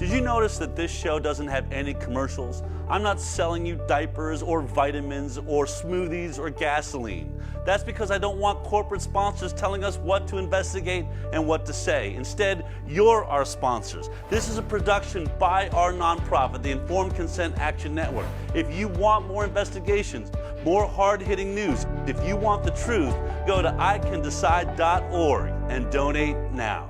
Did you notice that this show doesn't have any commercials? I'm not selling you diapers or vitamins or smoothies or gasoline. That's because I don't want corporate sponsors telling us what to investigate and what to say. Instead, you're our sponsors. This is a production by our nonprofit, the Informed Consent Action Network. If you want more investigations, more hard-hitting news, if you want the truth, go to ICanDecide.org and donate now.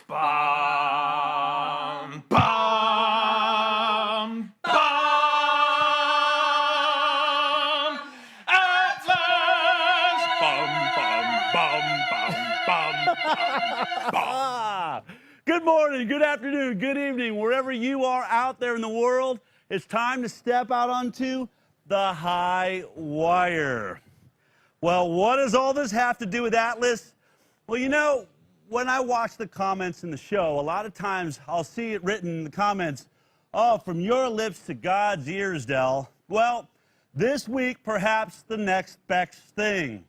Bum, bum, bum. Atlas. Bum, bum, bum, bum, bum, bum. Good morning, good afternoon, good evening, wherever you are out there in the world. It's time to step out onto the high wire. Well, what does all this have to do with Atlas? Well, you know, when I watch the comments in the show, a lot of times I'll see it written in the comments, oh, from your lips to God's ears, Del. Well, this week, perhaps the next best thing.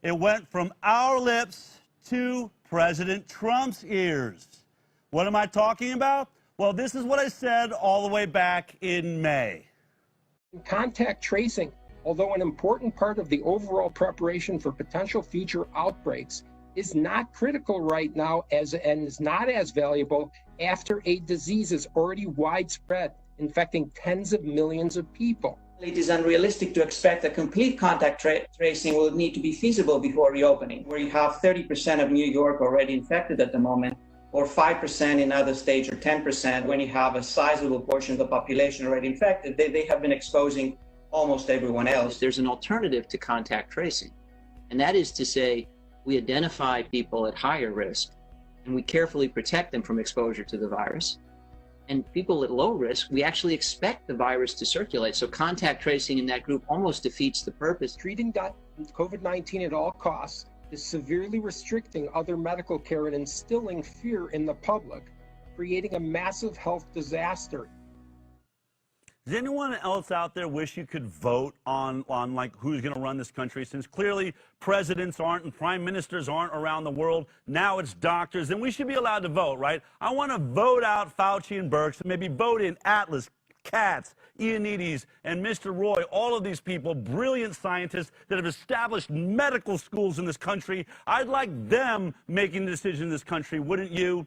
It went from our lips to President Trump's ears. What am I talking about? Well, this is what I said all the way back in May. Contact tracing, although an important part of the overall preparation for potential future outbreaks, is not critical right now and is not as valuable after a disease is already widespread, infecting tens of millions of people. It is unrealistic to expect that complete contact tracing will need to be feasible before reopening, where you have 30% of New York already infected at the moment, or 5% in other states, or 10% when you have a sizable portion of the population already infected. They have been exposing almost everyone else. There's an alternative to contact tracing, and that is to say, we identify people at higher risk and we carefully protect them from exposure to the virus. And people at low risk, we actually expect the virus to circulate. So contact tracing in that group almost defeats the purpose. Treating COVID-19 at all costs is severely restricting other medical care and instilling fear in the public, creating a massive health disaster. Does anyone else out there wish you could vote on like who's going to run this country? Since clearly presidents aren't and prime ministers aren't around the world, now it's doctors, then we should be allowed to vote, right? I want to vote out Fauci and Birx and maybe vote in Atlas, Katz, Ioannidis, and Mr. Roy, all of these people, brilliant scientists that have established medical schools in this country. I'd like them making the decision in this country, wouldn't you?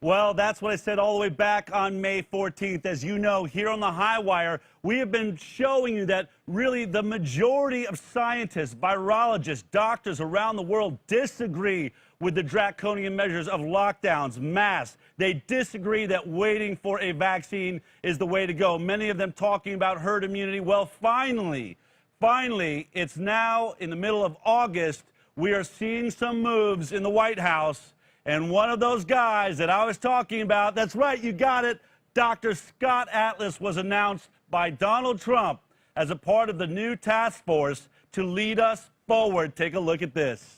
Well, that's what I said all the way back on May 14th. As you know, here on the High Wire, we have been showing you that really the majority of scientists, virologists, doctors around the world disagree with the draconian measures of lockdowns, masks. They disagree that waiting for a vaccine is the way to go. Many of them talking about herd immunity. Well, finally, it's now in the middle of August. We are seeing some moves in the White House. And one of those guys that I was talking about, that's right, you got it, Dr. Scott Atlas was announced by Donald Trump as a part of the new task force to lead us forward. Take a look at this.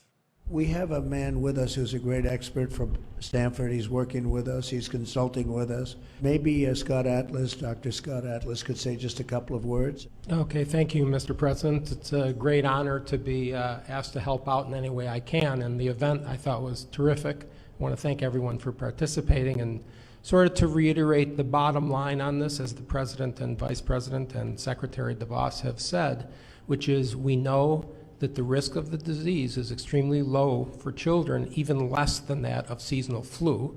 We have a man with us who's a great expert from Stanford. He's working with us. He's consulting with us. Maybe Scott Atlas, Dr. Scott Atlas, could say just a couple of words. Okay, thank you, Mr. President. It's a great honor to be asked to help out in any way I can, and the event I thought was terrific. I want to thank everyone for participating, and sort of to reiterate the bottom line on this, as the President and Vice President and Secretary DeVos have said, which is we know that the risk of the disease is extremely low for children, even less than that of seasonal flu.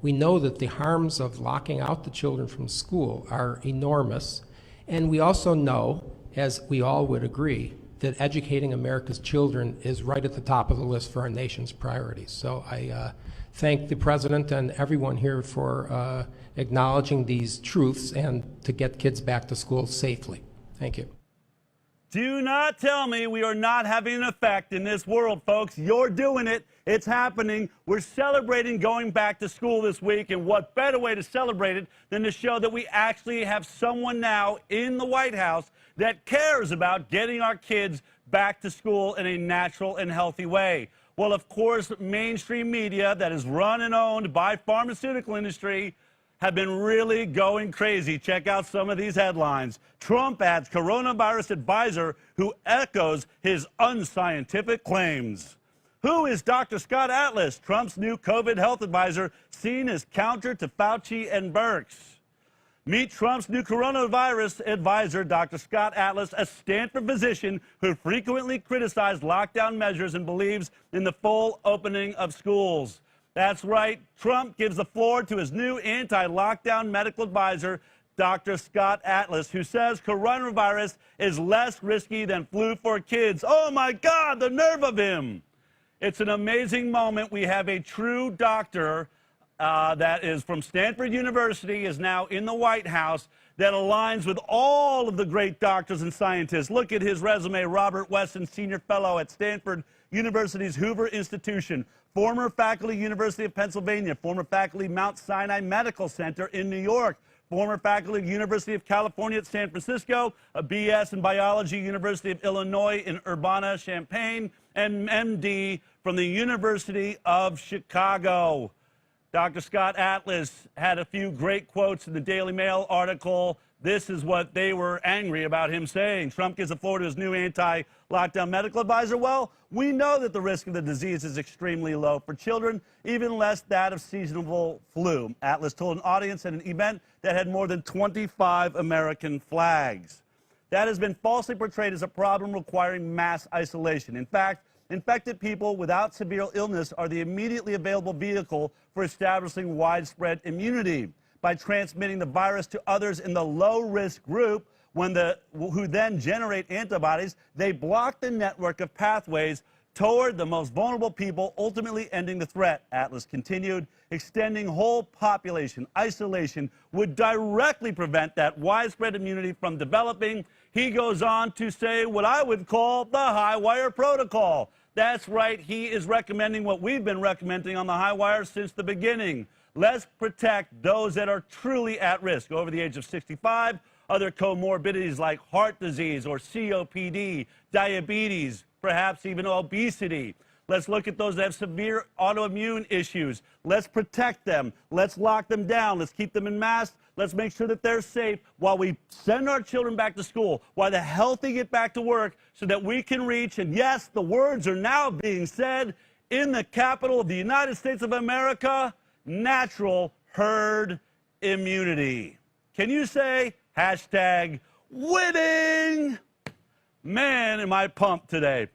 We know that the harms of locking out the children from school are enormous. And we also know, as we all would agree, that educating America's children is right at the top of the list for our nation's priorities. So I thank the President and everyone here for acknowledging these truths and to get kids back to school safely. Thank you. Do not tell me we are not having an effect in this world, folks. You're doing it. It's happening. We're celebrating going back to school this week, and what better way to celebrate it than to show that we actually have someone now in the White House that cares about getting our kids back to school in a natural and healthy way. Well, of course, mainstream media that is run and owned by pharmaceutical industry have been really going crazy. Check out some of these headlines. Trump adds coronavirus advisor who echoes his unscientific claims. Who is Dr. Scott Atlas, Trump's new COVID health advisor, seen as counter to Fauci and Birx? Meet Trump's new coronavirus advisor, Dr. Scott Atlas, a Stanford physician who frequently criticized lockdown measures and believes in the full opening of schools. That's right. Trump gives the floor to his new anti-lockdown medical advisor, Dr. Scott Atlas, who says coronavirus is less risky than flu for kids. Oh, my God, the nerve of him. It's an amazing moment. We have a true doctor that is from Stanford University, is now in the White House, that aligns with all of the great doctors and scientists. Look at his resume. Robert Wesson, Senior Fellow at Stanford University's Hoover Institution, former faculty, University of Pennsylvania, former faculty, Mount Sinai Medical Center in New York, former faculty, University of California at San Francisco, a BS in biology, University of Illinois in Urbana-Champaign, and MD from the University of Chicago. Dr. Scott Atlas had a few great quotes in the Daily Mail article. This is what they were angry about him saying. Trump gives the floor to his new anti-lockdown medical advisor. Well, we know that the risk of the disease is extremely low for children, even less that of seasonal flu. Atlas told an audience at an event that had more than 25 American flags. That has been falsely portrayed as a problem requiring mass isolation. In fact, infected people without severe illness are the immediately available vehicle for establishing widespread immunity by transmitting the virus to others in the low-risk group. Who then generate antibodies, they block the network of pathways toward the most vulnerable people, ultimately ending the threat. Atlas continued, extending whole population isolation would directly prevent that widespread immunity from developing. He goes on to say what I would call the high wire protocol. That's right, he is recommending what we've been recommending on the high wire since the beginning. Let's protect those that are truly at risk, over the age of 65, other comorbidities like heart disease or COPD, diabetes, perhaps even obesity. Let's look at those that have severe autoimmune issues. Let's protect them. Let's lock them down. Let's keep them in masks. Let's make sure that they're safe while we send our children back to school, while the healthy get back to work, so that we can reach, and yes, the words are now being said in the capital of the United States of America, natural herd immunity. Can you say hashtag winning? Man, am I pumped today.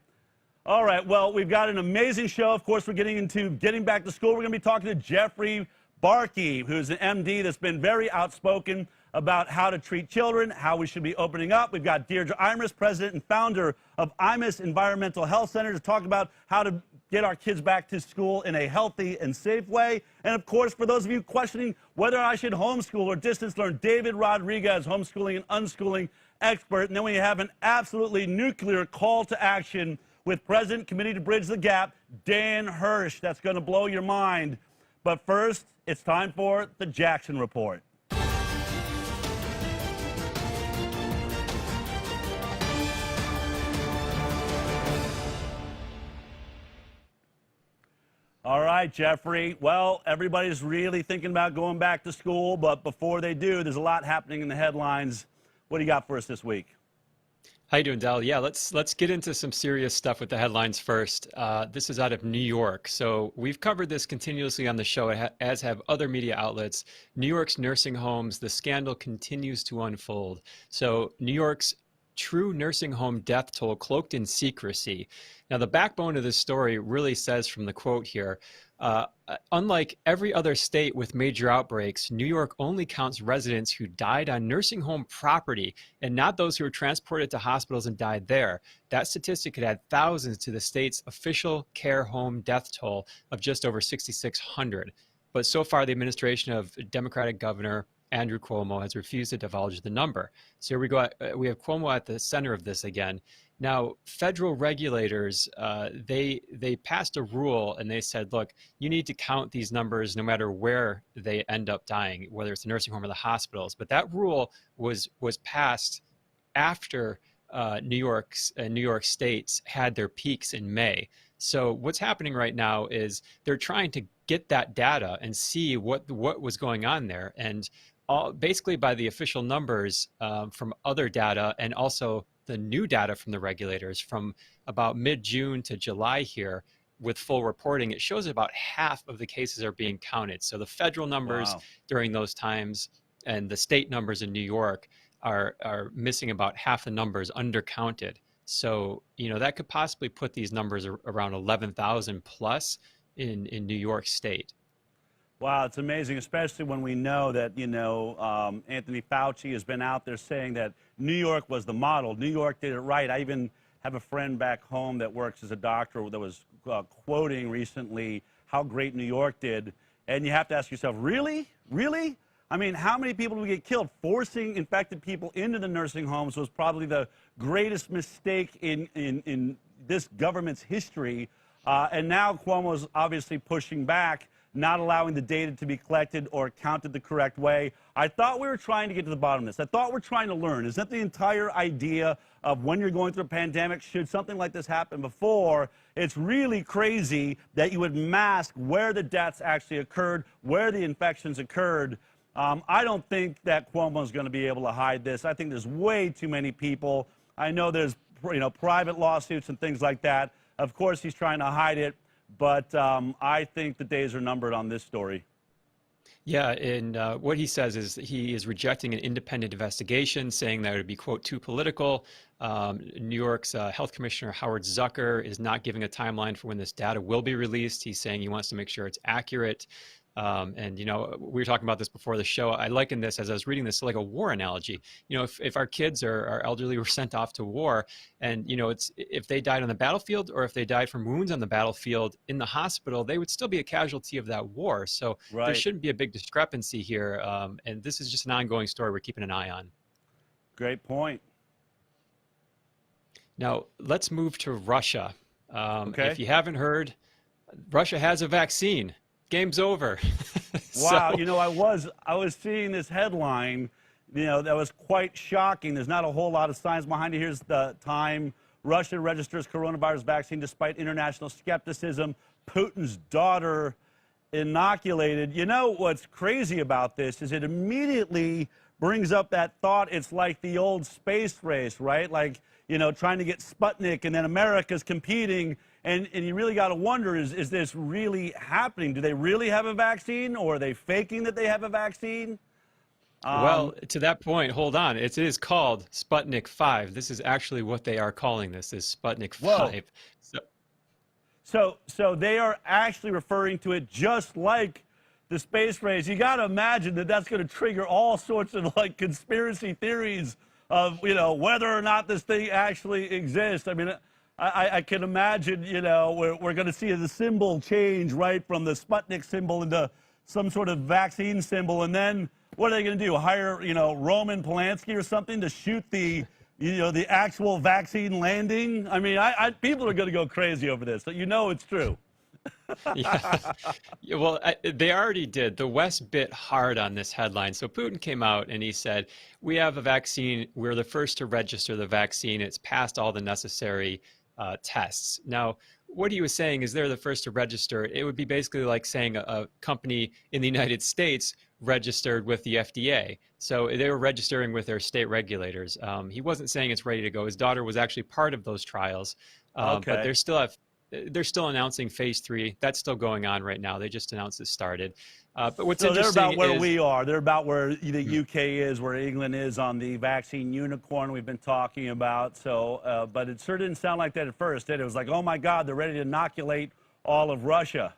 All right, well, we've got an amazing show. Of course, we're getting into getting back to school. We're going to be talking to Jeffrey Barkey, who's an MD that's been very outspoken about how to treat children, how we should be opening up. We've got Deirdre Imers, president and founder of Imus Environmental Health Center, to talk about how to get our kids back to school in a healthy and safe way. And of course, for those of you questioning whether I should homeschool or distance learn, David Rodriguez, homeschooling and unschooling expert. And then we have an absolutely nuclear call to action with President Committee to Bridge the Gap, Dan Hirsch. That's going to blow your mind. But first, it's time for the Jackson Report. All right, Jeffrey. Well, everybody's really thinking about going back to school, but before they do, there's a lot happening in the headlines. What do you got for us this week? How you doing, Del? Yeah, let's get into some serious stuff with the headlines first. This is out of New York. So we've covered this continuously on the show, as have other media outlets. New York's nursing homes, the scandal continues to unfold. So New York's true nursing home death toll cloaked in secrecy. Now, the backbone of this story really says from the quote here, unlike every other state with major outbreaks, New York only counts residents who died on nursing home property and not those who were transported to hospitals and died there. That statistic could add thousands to the state's official care home death toll of just over 6,600. But so far, the administration of Democratic Governor Andrew Cuomo has refused to divulge the number. So here we go. We have Cuomo at the center of this again. Now, federal regulators, they passed a rule and they said, look, you need to count these numbers no matter where they end up dying, whether it's the nursing home or the hospitals. But that rule was passed after New York states had their peaks in May. So what's happening right now is they're trying to get that data and see what was going on there. And basically by the official numbers from other data and also the new data from the regulators from about mid-June to July here with full reporting, it shows about half of the cases are being counted. So the federal numbers during those times and the state numbers in New York are missing about half the numbers undercounted. So, you know, that could possibly put these numbers around 11,000 plus in New York State. Wow, it's amazing, especially when we know that, you know, Anthony Fauci has been out there saying that New York was the model. New York did it right. I even have a friend back home that works as a doctor that was quoting recently how great New York did. And you have to ask yourself, really? Really? I mean, how many people do we get killed? Forcing infected people into the nursing homes was probably the greatest mistake in this government's history. And now Cuomo's obviously pushing back, not allowing the data to be collected or counted the correct way. I thought we were trying to get to the bottom of this. I thought we're trying to learn. Is that the entire idea of when you're going through a pandemic, should something like this happen before? It's really crazy that you would mask where the deaths actually occurred, where the infections occurred. I don't think that Cuomo is going to be able to hide this. I think there's way too many people. I know there's, you know, private lawsuits and things like that. Of course, he's trying to hide it. But I think the days are numbered on this story. Yeah, and what he says is he is rejecting an independent investigation, saying that it would be, quote, too political. New York's Health Commissioner Howard Zucker is not giving a timeline for when this data will be released. He's saying he wants to make sure it's accurate. And, you know, we were talking about this before the show. I liken this, as I was reading this, like a war analogy. You know, if our kids or our elderly were sent off to war and, you know, it's if they died on the battlefield or if they died from wounds on the battlefield in the hospital, they would still be a casualty of that war. So there shouldn't be a big discrepancy here. And this is just an ongoing story we're keeping an eye on. Great point. Now, let's move to Russia. Okay. If you haven't heard, Russia has a vaccine. Game's over. Wow, So, you know, I was seeing this headline, you know, that was quite shocking. There's not a whole lot of science behind it. Here's the time. Russia registers coronavirus vaccine despite international skepticism. Putin's daughter inoculated. You know what's crazy about this is it immediately brings up that thought. It's like the old space race, right? Like, you know, trying to get Sputnik and then America's competing. And you really got to wonder, is this really happening? Do they really have a vaccine, or are they faking that they have a vaccine? well, to that point, hold on. It is called Sputnik 5. This is actually what they are calling this, is Sputnik 5. So they are actually referring to it just like the space race. You got to imagine that that's going to trigger all sorts of like conspiracy theories of, you know, whether or not this thing actually exists. I mean, I can imagine, you know, we're going to see the symbol change, right, from the Sputnik symbol into some sort of vaccine symbol. And then what are they going to do? Hire, you know, Roman Polanski or something to shoot the, you know, the actual vaccine landing? I mean, people are going to go crazy over this. So you know it's true. Yeah. Yeah, well, they already did. The West bit hard on this headline. So Putin came out and he said, we have a vaccine. We're the first to register the vaccine. It's passed all the necessary tests. Now, what he was saying is they're the first to register. It would be basically like saying a company in the United States registered with the FDA. So they were registering with their state regulators. He wasn't saying it's ready to go. His daughter was actually part of those trials, but they're still announcing phase 3. That's still going on right now. They just announced it started. But what's interesting they're about where is, we are. They're about where the UK is, where England is on the vaccine unicorn we've been talking about. So, but it sure didn't sound like that at first, did it? It was like, oh my God, they're ready to inoculate all of Russia.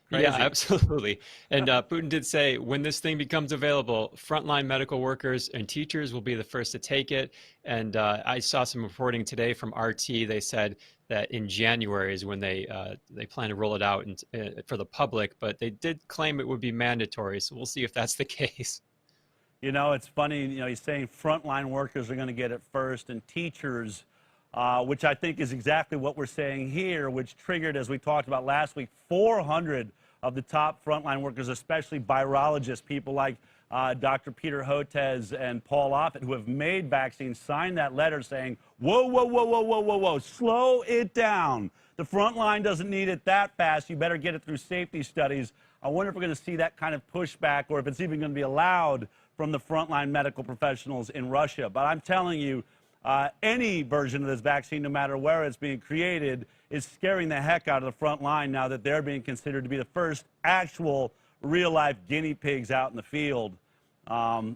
Crazy. Yeah, absolutely. And Putin did say when this thing becomes available, frontline medical workers and teachers will be the first to take it. And I saw some reporting today from RT. They said that in January is when they plan to roll it out for the public, but they did claim it would be mandatory. So we'll see if that's the case. You know, it's funny, you know, he's saying frontline workers are going to get it first and teachers, which I think is exactly what we're saying here, which triggered, as we talked about last week, 400 of the top frontline workers, especially virologists, people like Dr. Peter Hotez and Paul Offit, who have made vaccines, signed that letter saying, whoa, whoa, whoa, whoa, whoa, whoa, whoa, slow it down. The front line doesn't need it that fast. You better get it through safety studies. I wonder if we're going to see that kind of pushback, or if it's even going to be allowed from the frontline medical professionals in Russia. But I'm telling you, any version of this vaccine, no matter where it's being created, is scaring the heck out of the front line now that they're being considered to be the first actual real-life guinea pigs out in the field.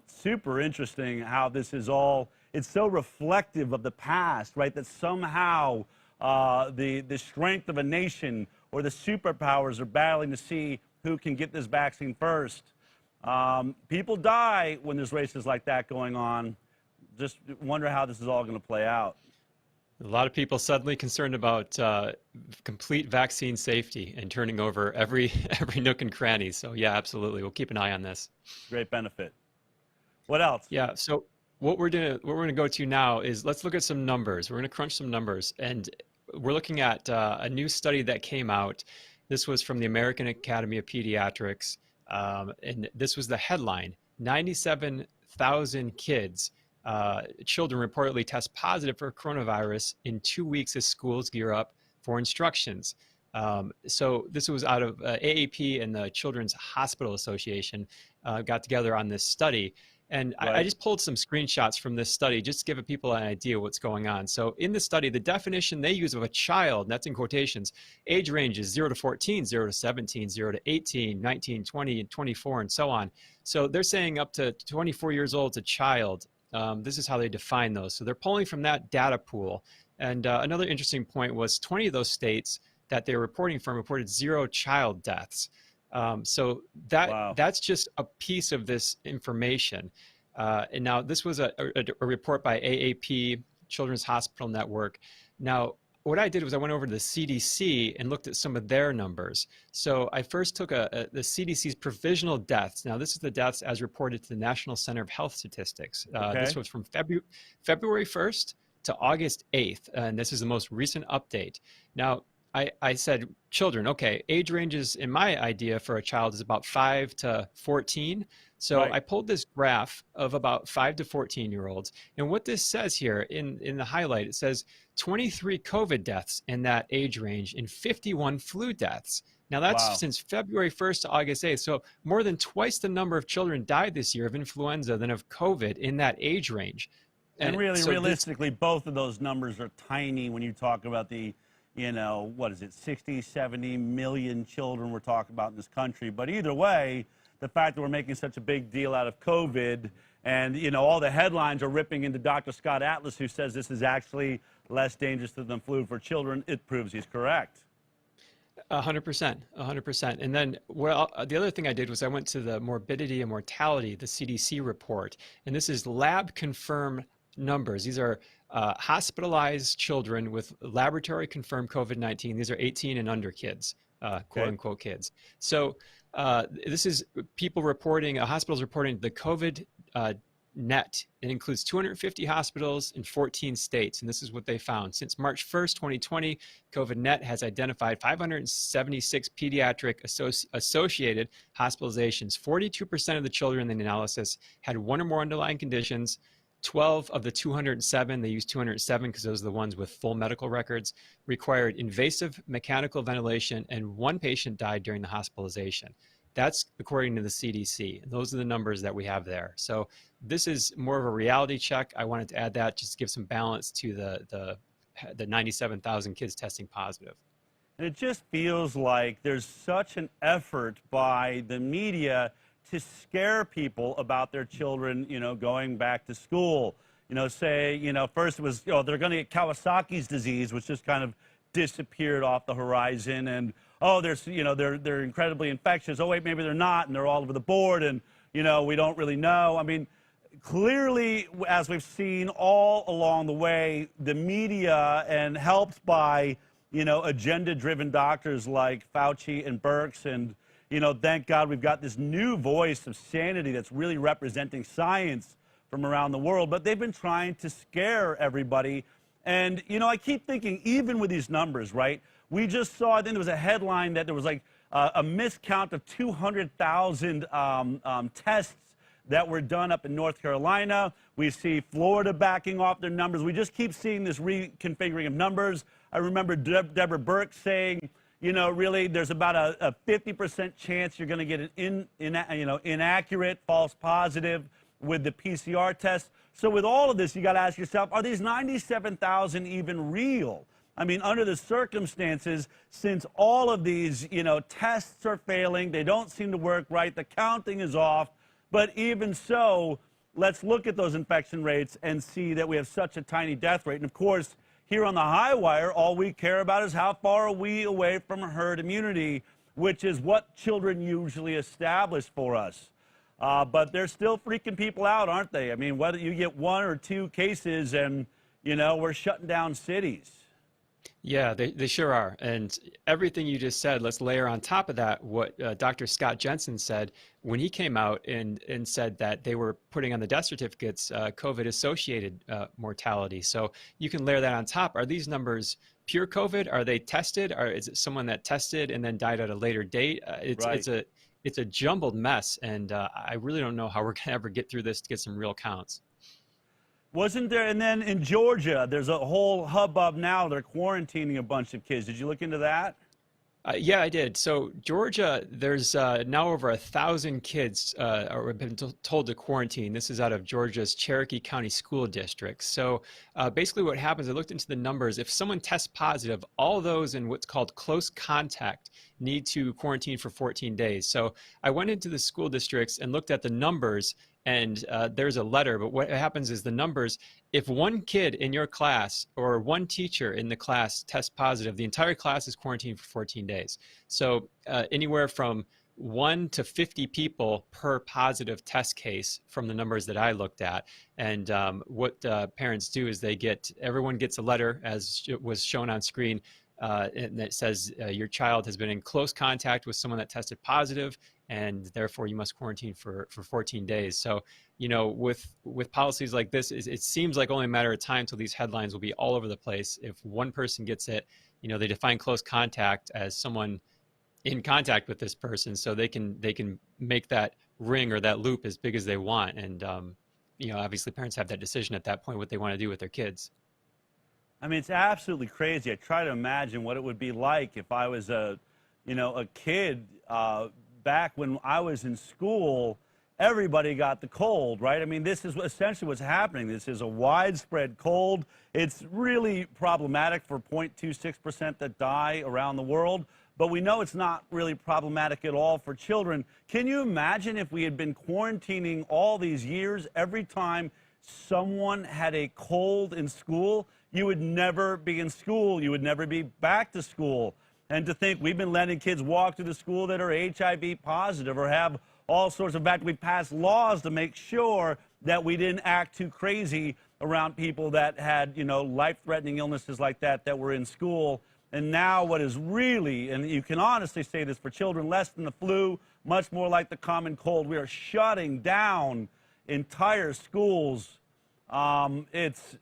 Super interesting how this is all, it's so reflective of the past, right, that somehow the strength of a nation or the superpowers are battling to see who can get this vaccine first. People die when there's races like that going on. Just wonder how this is all going to play out. A lot of people suddenly concerned about complete vaccine safety and turning over every nook and cranny. So yeah, absolutely. We'll keep an eye on this. Great benefit. What else? Yeah. So what we're gonna go to now is, let's look at some numbers. We're gonna crunch some numbers, and we're looking at a new study that came out. This was from the American Academy of Pediatrics, and this was the headline: 97,000 kids. Children reportedly test positive for coronavirus in 2 weeks as schools gear up for instructions. So this was out of AAP and the Children's Hospital Association got together on this study. And right. I just pulled some screenshots from this study just to give people an idea what's going on. So in the study, the definition they use of a child, and that's in quotations, age range is 0 to 14, 0 to 17, 0 to 18, 19, 20, and 24, and so on. So they're saying up to 24 years old is a child. This is how they define those. So they're pulling from that data pool. And another interesting point was 20 of those states that they were reporting from reported 0 child deaths. So that's just a piece of this information. And now this was a report by AAP, Children's Hospital Network. Now, what I did was I went over to the CDC and looked at some of their numbers. So I first took the CDC's provisional deaths. Now, this is the deaths as reported to the National Center of Health Statistics. Okay. This was from February 1st to August 8th, and this is the most recent update. Now, I said, children, okay, age ranges in my idea for a child is about 5 to 14. So right. I pulled this graph of about 5 to 14-year-olds. And what this says here in the highlight, it says 23 COVID deaths in that age range and 51 flu deaths. Now that's since February 1st to August 8th. So more than twice the number of children died this year of influenza than of COVID in that age range. And really, so realistically, both of those numbers are tiny when you talk about the, you know, what is it, 60, 70 million children we're talking about in this country. But either way, the fact that we're making such a big deal out of COVID, and, you know, all the headlines are ripping into Dr. Scott Atlas, who says this is actually less dangerous than flu for children, it proves he's correct. 100%, 100%. And then, well, the other thing I did was I went to the morbidity and mortality, the CDC report, and this is lab confirmed numbers. These are hospitalized children with laboratory confirmed COVID-19. These are 18 and under kids, quote unquote kids. So this is people reporting, hospitals reporting the COVID net. It includes 250 hospitals in 14 states, and this is what they found. Since March 1st, 2020, COVID net has identified 576 pediatric associated hospitalizations. 42% of the children in the analysis had one or more underlying conditions. 12 of the 207, they used 207 because those are the ones with full medical records, required invasive mechanical ventilation, and one patient died during the hospitalization. That's according to the CDC. And those are the numbers that we have there. So this is more of a reality check. I wanted to add that just to give some balance to the 97,000 kids testing positive. And it just feels like there's such an effort by the media to scare people about their children, you know, going back to school. You know, say, you know, first it was, you know, they're going to get Kawasaki's disease, which just kind of disappeared off the horizon, and oh, they're incredibly infectious. Oh wait, maybe they're not, and they're all over the board, and you know, we don't really know. I mean, clearly, as we've seen all along the way, the media, and helped by, you know, agenda-driven doctors like Fauci and Birx, and you know, thank God we've got this new voice of sanity that's really representing science from around the world. But they've been trying to scare everybody. And, you know, I keep thinking, even with these numbers, right? We just saw, I think there was a headline that there was like a miscount of 200,000 tests that were done up in North Carolina. We see Florida backing off their numbers. We just keep seeing this reconfiguring of numbers. I remember Deborah Burke saying, you know, really, there's about a 50% chance you're going to get an inaccurate, false positive with the PCR test. So with all of this, you got to ask yourself, are these 97,000 even real? I mean, under the circumstances, since all of these, you know, tests are failing, they don't seem to work right, the counting is off, but even so, let's look at those infection rates and see that we have such a tiny death rate. And of course, here on the high wire, all we care about is how far are we away from herd immunity, which is what children usually establish for us. But they're still freaking people out, aren't they? I mean, whether you get 1 or 2 cases and, you know, we're shutting down cities. Yeah, they sure are. And everything you just said, let's layer on top of that what Dr. Scott Jensen said when he came out and said that they were putting on the death certificates COVID-associated mortality. So you can layer that on top. Are these numbers pure COVID? Are they tested? Or is it someone that tested and then died at a later date? It's a jumbled mess, and I really don't know how we're going to ever get through this to get some real counts. Wasn't there, and then in Georgia, there's a whole hubbub now. They're quarantining a bunch of kids. Did you look into that? Yeah, I did. So Georgia, there's now over 1,000 kids have been told to quarantine. This is out of Georgia's Cherokee County School District. So basically what happens, I looked into the numbers. If someone tests positive, all those in what's called close contact need to quarantine for 14 days. So I went into the school districts and looked at the numbers, and there's a letter, but what happens is the numbers, if one kid in your class or one teacher in the class tests positive, the entire class is quarantined for 14 days. So anywhere from 1 to 50 people per positive test case from the numbers that I looked at. And what parents do is everyone gets a letter, as was shown on screen, and it says your child has been in close contact with someone that tested positive, and therefore you must quarantine for 14 days. So, you know, with policies like this, it seems like only a matter of time until these headlines will be all over the place. If one person gets it, you know, they define close contact as someone in contact with this person, so they can make that ring or that loop as big as they want. And, you know, obviously parents have that decision at that point, what they want to do with their kids. I mean, it's absolutely crazy. I try to imagine what it would be like if I was a kid back when I was in school. Everybody got the cold, right? I mean, this is essentially what's happening. This is a widespread cold. It's really problematic for 0.26% that die around the world, but we know it's not really problematic at all for children. Can you imagine if we had been quarantining all these years every time someone had a cold in school? You would never be in school. You would never be back to school. And to think we've been letting kids walk to the school that are HIV positive or have all sorts of, in fact, we passed laws to make sure that we didn't act too crazy around people that had, you know, life-threatening illnesses like that were in school. And now what is really, and you can honestly say this for children, less than the flu, much more like the common cold, we are shutting down entire schools. It's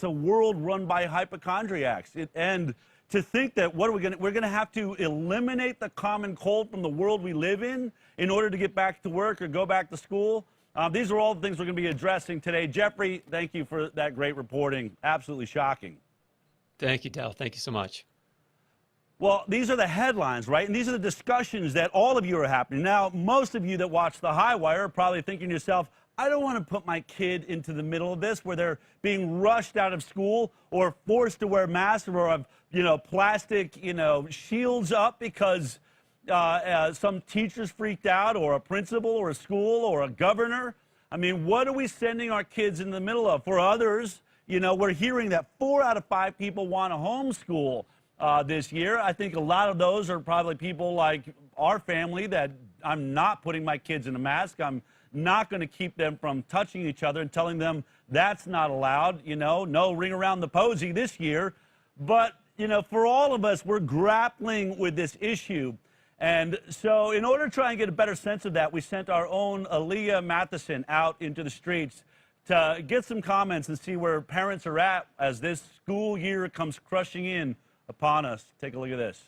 a world run by hypochondriacs. And to think that we're going to have to eliminate the common cold from the world we live in order to get back to work or go back to school. These are all the things we're going to be addressing today. Jeffrey, thank you for that great reporting. Absolutely shocking. Thank you, Del. Thank you so much. Well, these are the headlines, right? And these are the discussions that all of you are happening. Now, most of you that watch the High Wire are probably thinking to yourself, I don't want to put my kid into the middle of this where they're being rushed out of school or forced to wear masks or have, plastic, shields up because some teachers freaked out or a principal or a school or a governor. I mean, what are we sending our kids in the middle of? For others, we're hearing that 4 out of 5 people want to homeschool this year. I think a lot of those are probably people like our family that I'm not putting my kids in a mask. I'm not going to keep them from touching each other and telling them that's not allowed, no ring around the posy this year. But, for all of us, we're grappling with this issue. And so in order to try and get a better sense of that, we sent our own Aaliyah Matheson out into the streets to get some comments and see where parents are at as this school year comes crushing in upon us. Take a look at this.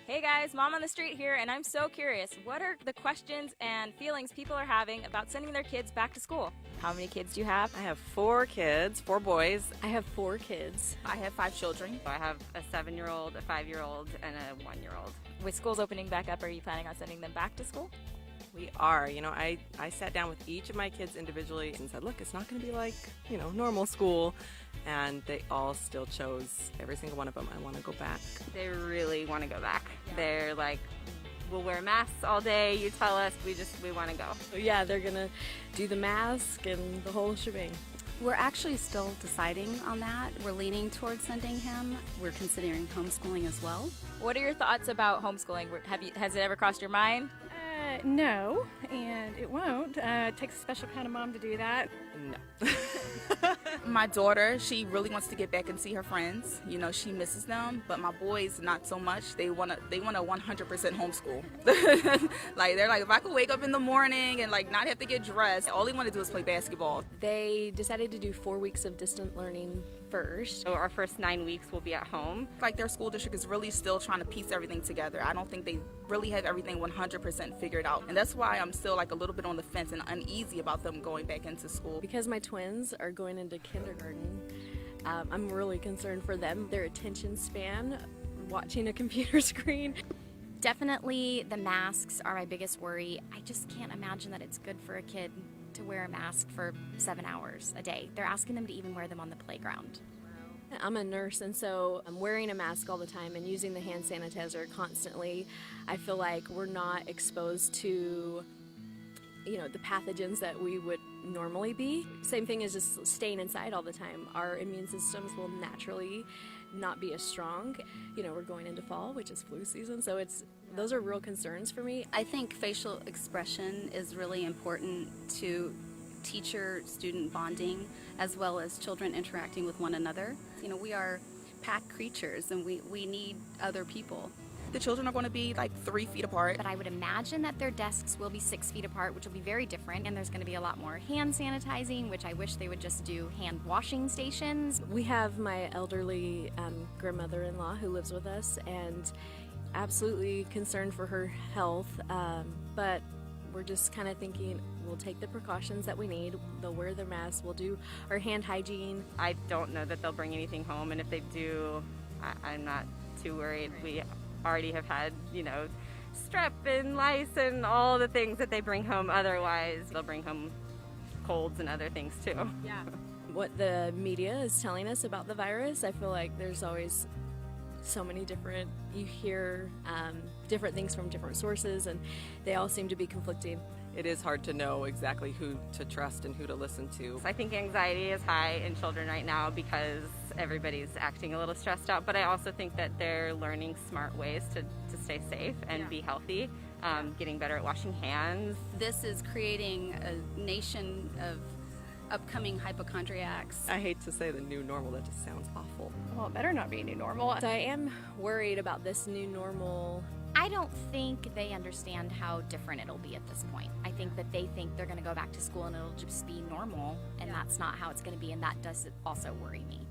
Hey guys, Mom on the Street here, and I'm so curious. What are the questions and feelings people are having about sending their kids back to school? How many kids do you have? I have 4 kids, 4 boys. I have 4 kids. I have 5 children. I have a 7-year-old, a 5-year-old, and a 1-year-old. With schools opening back up, are you planning on sending them back to school? We are. You know, I sat down with each of my kids individually and said, look, it's not going to be like, you know, normal school. And they all still chose, every single one of them, I want to go back. They really want to go back. They're like, we'll wear masks all day, you tell us, we want to go. Yeah, they're going to do the mask and the whole shebang. We're actually still deciding on that. We're leaning towards sending him. We're considering homeschooling as well. What are your thoughts about homeschooling? Has it ever crossed your mind? No, and it won't. It takes a special kind of mom to do that. No. My daughter, she really wants to get back and see her friends. You know, she misses them, but my boys, not so much. They want to 100% homeschool. Like, they're like, if I could wake up in the morning and like not have to get dressed, all they want to do is play basketball. They decided to do 4 weeks of distant learning first. So our first 9 weeks will be at home. Like, their school district is really still trying to piece everything together. I don't think they really have everything 100% figured out. And that's why I'm still like a little bit on the fence and uneasy about them going back into school. Because my twins are going into kindergarten, I'm really concerned for them, their attention span, watching a computer screen. Definitely the masks are my biggest worry. I just can't imagine that it's good for a kid to wear a mask for 7 hours a day. They're asking them to even wear them on the playground. I'm a nurse, and so I'm wearing a mask all the time and using the hand sanitizer constantly. I feel like we're not exposed to, you know, the pathogens that we would normally be. Same thing as just staying inside all the time. Our immune systems will naturally not be as strong. You know, we're going into fall, which is flu season, so those are real concerns for me. I think facial expression is really important to teacher-student bonding, as well as children interacting with one another. You know, we are pack creatures, and we need other people. The children are going to be like 3 feet apart. But I would imagine that their desks will be 6 feet apart, which will be very different, and there's going to be a lot more hand sanitizing, which I wish they would just do hand washing stations. We have my elderly grandmother-in-law who lives with us, and absolutely concerned for her health, but we're just kind of thinking we'll take the precautions that we need. They'll wear their masks, we'll do our hand hygiene. I don't know that they'll bring anything home, and if they do, I'm not too worried. We already have had, you know, strep and lice and all the things that they bring home otherwise. They'll bring home colds and other things too. Yeah. What the media is telling us about the virus, I feel like there's always so many different, you hear different things from different sources, and they all seem to be conflicting. It is hard to know exactly who to trust and who to listen to. I think anxiety is high in children right now because everybody's acting a little stressed out, but I also think that they're learning smart ways to stay safe and be healthy, getting better at washing hands. This is creating a nation of upcoming hypochondriacs. I hate to say the new normal, that just sounds awful. Well, it better not be a new normal. So I am worried about this new normal. I don't think they understand how different it'll be at this point. I think that they think they're going to go back to school and it'll just be normal, and that's not how it's going to be, and that does also worry me.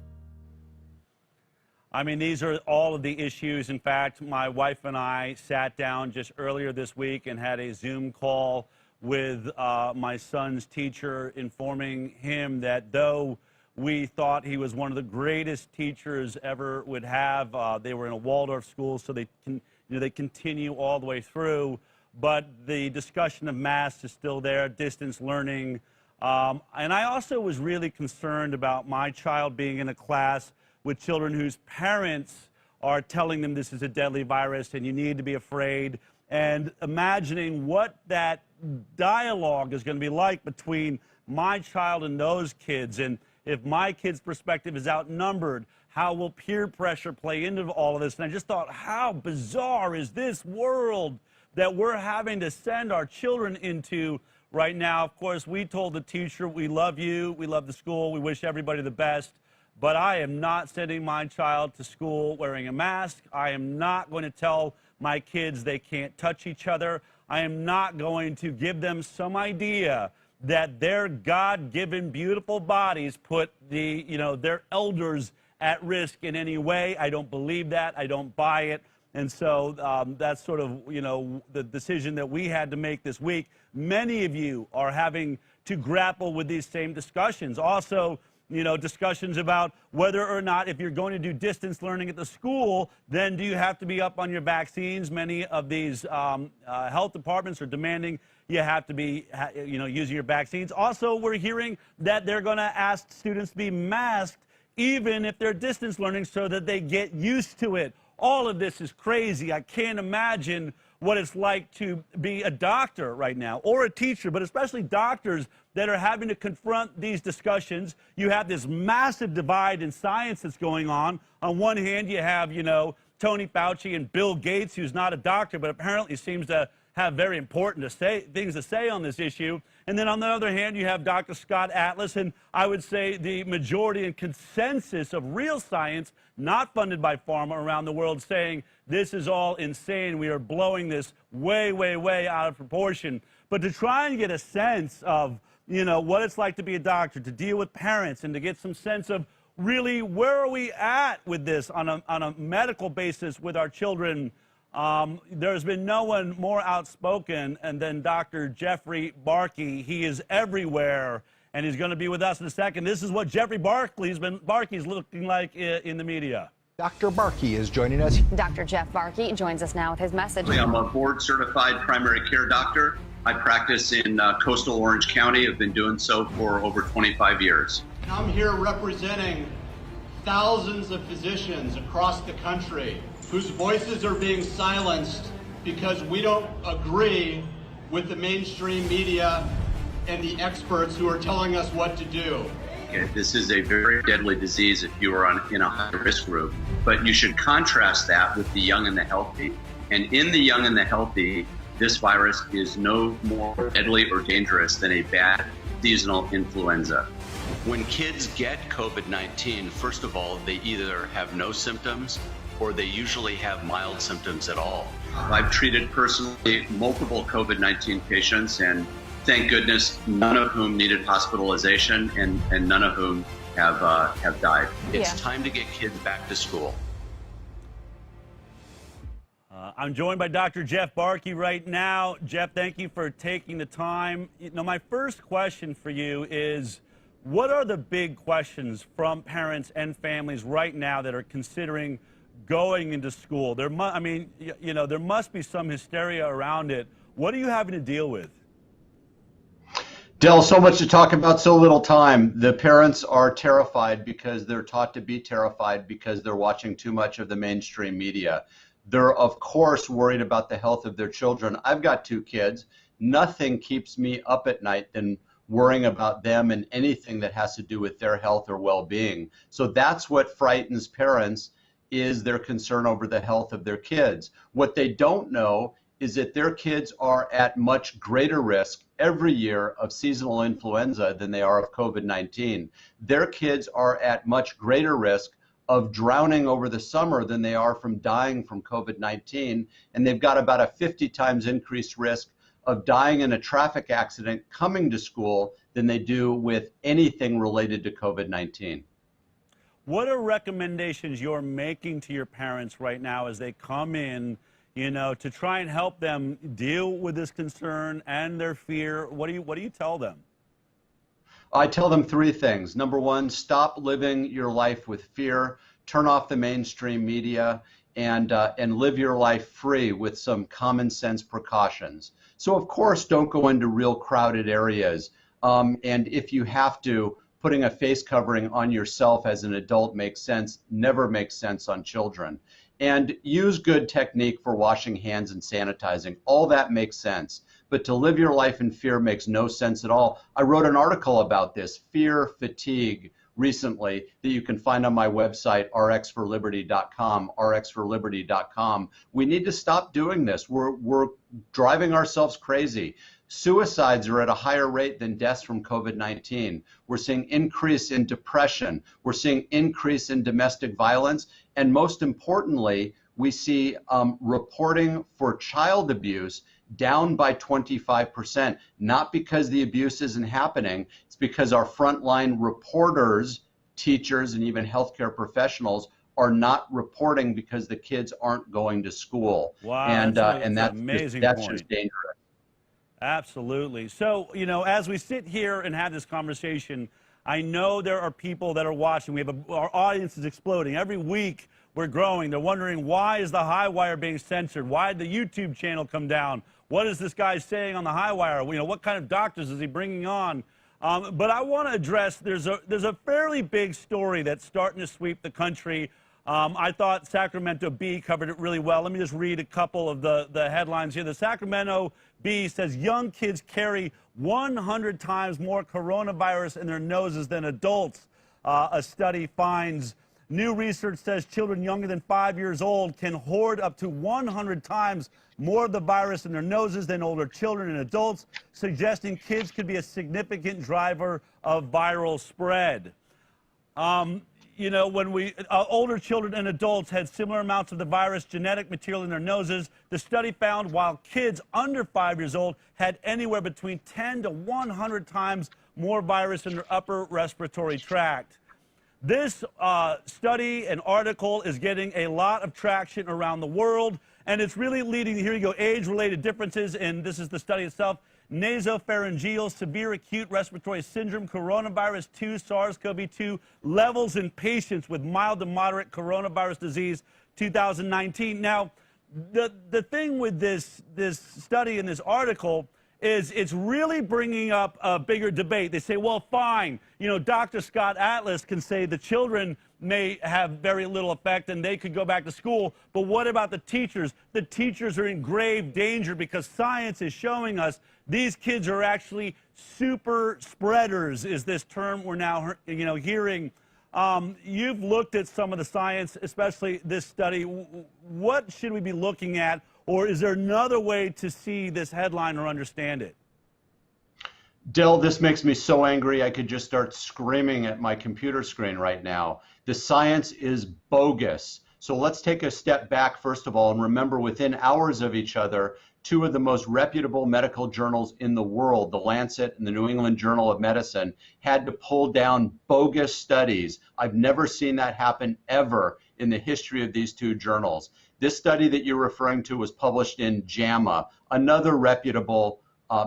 I mean, these are all of the issues. In fact, my wife and I sat down just earlier this week and had a Zoom call with my son's teacher, informing him that though we thought he was one of the greatest teachers ever would have, they were in a Waldorf school, so they continue all the way through, but the discussion of masks is still there, distance learning. And I also was really concerned about my child being in a class with children whose parents are telling them this is a deadly virus and you need to be afraid, and imagining what that dialogue is going to be like between my child and those kids. And if my kid's perspective is outnumbered, how will peer pressure play into all of this? And I just thought, how bizarre is this world that we're having to send our children into right now? Of course, we told the teacher, we love you, we love the school, we wish everybody the best, but I am not sending my child to school wearing a mask. I am not going to tell my kids they can't touch each other. I am not going to give them some idea that their God-given beautiful bodies put their elders at risk in any way. I don't believe that. I don't buy it. And so that's sort of, the decision that we had to make this week. Many of you are having to grapple with these same discussions. Also, discussions about whether or not, if you're going to do distance learning at the school, then do you have to be up on your vaccines? Many of these health departments are demanding you have to be, using your vaccines. Also, we're hearing that they're going to ask students to be masked even if they're distance learning so that they get used to it. All of this is crazy. I can't imagine what it's like to be a doctor right now, or a teacher, but especially doctors that are having to confront these discussions. You have this massive divide in science that's going on. On one hand, you have, Tony Fauci and Bill Gates, who's not a doctor, but apparently seems to have very important things to say on this issue. And then on the other hand, you have Dr. Scott Atlas, and I would say the majority and consensus of real science, not funded by pharma around the world, saying this is all insane. We are blowing this way, way, way out of proportion. But to try and get a sense of, what it's like to be a doctor, to deal with parents, and to get some sense of really where are we at with this on a medical basis with our children, there's been no one more outspoken than Dr. Jeffrey Barkey. He is everywhere, and he's going to be with us in a second. This is what Jeffrey Barkey's looking like in the media. Dr. Barkey is joining us. Dr. Jeff Barkey joins us now with his message. I'm a board-certified primary care doctor. I practice in coastal Orange County. I've been doing so for over 25 years. I'm here representing thousands of physicians across the country whose voices are being silenced because we don't agree with the mainstream media and the experts who are telling us what to do. This is a very deadly disease if you are in a high-risk group, but you should contrast that with the young and the healthy. And in the young and the healthy, this virus is no more deadly or dangerous than a bad seasonal influenza. When kids get COVID-19, first of all, they either have no symptoms or they usually have mild symptoms at all. I've treated personally multiple COVID-19 patients, and thank goodness none of whom needed hospitalization and none of whom have died. It's time to get kids back to school. I'm joined by Dr. Jeff Barkey right now. Jeff, thank you for taking the time. My first question for you is, what are the big questions from parents and families right now that are considering going into school? There must be some hysteria around it. What are you having to deal with? Del, so much to talk about, so little time. The parents are terrified because they're taught to be terrified because they're watching too much of the mainstream media. They're, of course, worried about the health of their children. I've got 2 kids. Nothing keeps me up at night than worrying about them and anything that has to do with their health or well-being. So that's what frightens parents, is their concern over the health of their kids. What they don't know is that their kids are at much greater risk every year of seasonal influenza than they are of COVID-19. Their kids are at much greater risk of drowning over the summer than they are from dying from COVID-19, and they've got about a 50 times increased risk of dying in a traffic accident coming to school than they do with anything related to COVID-19. What are recommendations you're making to your parents right now as they come in, to try and help them deal with this concern and their fear? What do you tell them? I tell them 3 things. Number 1, stop living your life with fear, turn off the mainstream media, and live your life free with some common sense precautions. So of course, don't go into real crowded areas. And if you have to, putting a face covering on yourself as an adult makes sense, never makes sense on children. And use good technique for washing hands and sanitizing. All that makes sense. But to live your life in fear makes no sense at all. I wrote an article about this, fear fatigue, recently, that you can find on my website, rxforliberty.com, rxforliberty.com. We need to stop doing this. We're driving ourselves crazy. Suicides are at a higher rate than deaths from COVID-19. We're seeing increase in depression. We're seeing increase in domestic violence. And most importantly, we see reporting for child abuse down by 25%, not because the abuse isn't happening, it's because our frontline reporters, teachers, and even healthcare professionals are not reporting because the kids aren't going to school. Wow, and that's an that's amazing that's point. just dangerous. Absolutely. So, as we sit here and have this conversation, I know there are people that are watching. Our audience is exploding. Every week we're growing. They're wondering, why is the high wire being censored? Why did the YouTube channel come down? What is this guy saying on the high wire? What kind of doctors is he bringing on? But I want to address, there's a fairly big story that's starting to sweep the country. I thought Sacramento Bee covered it really well. Let me just read a couple of the headlines here. The Sacramento Bee says young kids carry 100 times more coronavirus in their noses than adults. A study finds. New research says children younger than 5 years old can hoard up to 100 times more of the virus in their noses than older children and adults, suggesting kids could be a significant driver of viral spread. When older children and adults had similar amounts of the virus genetic material in their noses, the study found while kids under 5 years old had anywhere between 10 to 100 times more virus in their upper respiratory tract. This study and article is getting a lot of traction around the world, and it's really leading, here you go, age-related differences, and this is the study itself. Nasopharyngeal severe acute respiratory syndrome coronavirus 2 SARS-CoV-2 levels in patients with mild to moderate coronavirus disease 2019. Now, the thing with this study and this article is it's really bringing up a bigger debate. They say, well, fine, Dr. Scott Atlas can say the children may have very little effect and they could go back to school, but what about the teachers? The teachers are in grave danger because science is showing us these kids are actually super spreaders, is this term we're now hearing. You've looked at some of the science, especially this study. What should we be looking at? Or is there another way to see this headline or understand it? Del, this makes me so angry I could just start screaming at my computer screen right now. The science is bogus. So let's take a step back, first of all, and remember within hours of each other, two of the most reputable medical journals in the world, The Lancet and the New England Journal of Medicine, had to pull down bogus studies. I've never seen that happen ever in the history of these two journals. This study that you're referring to was published in JAMA, another reputable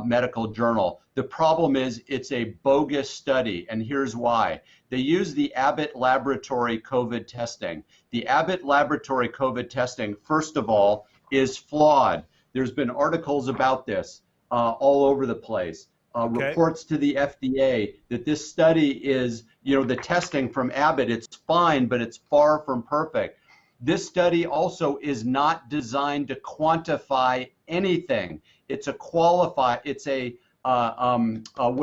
medical journal. The problem is it's a bogus study, and here's why. They use the Abbott Laboratory COVID testing. The Abbott Laboratory COVID testing, first of all, is flawed. There's been articles about this all over the place. Reports to the FDA that this study is, the testing from Abbott, it's fine, but it's far from perfect. This study also is not designed to quantify anything. It's a what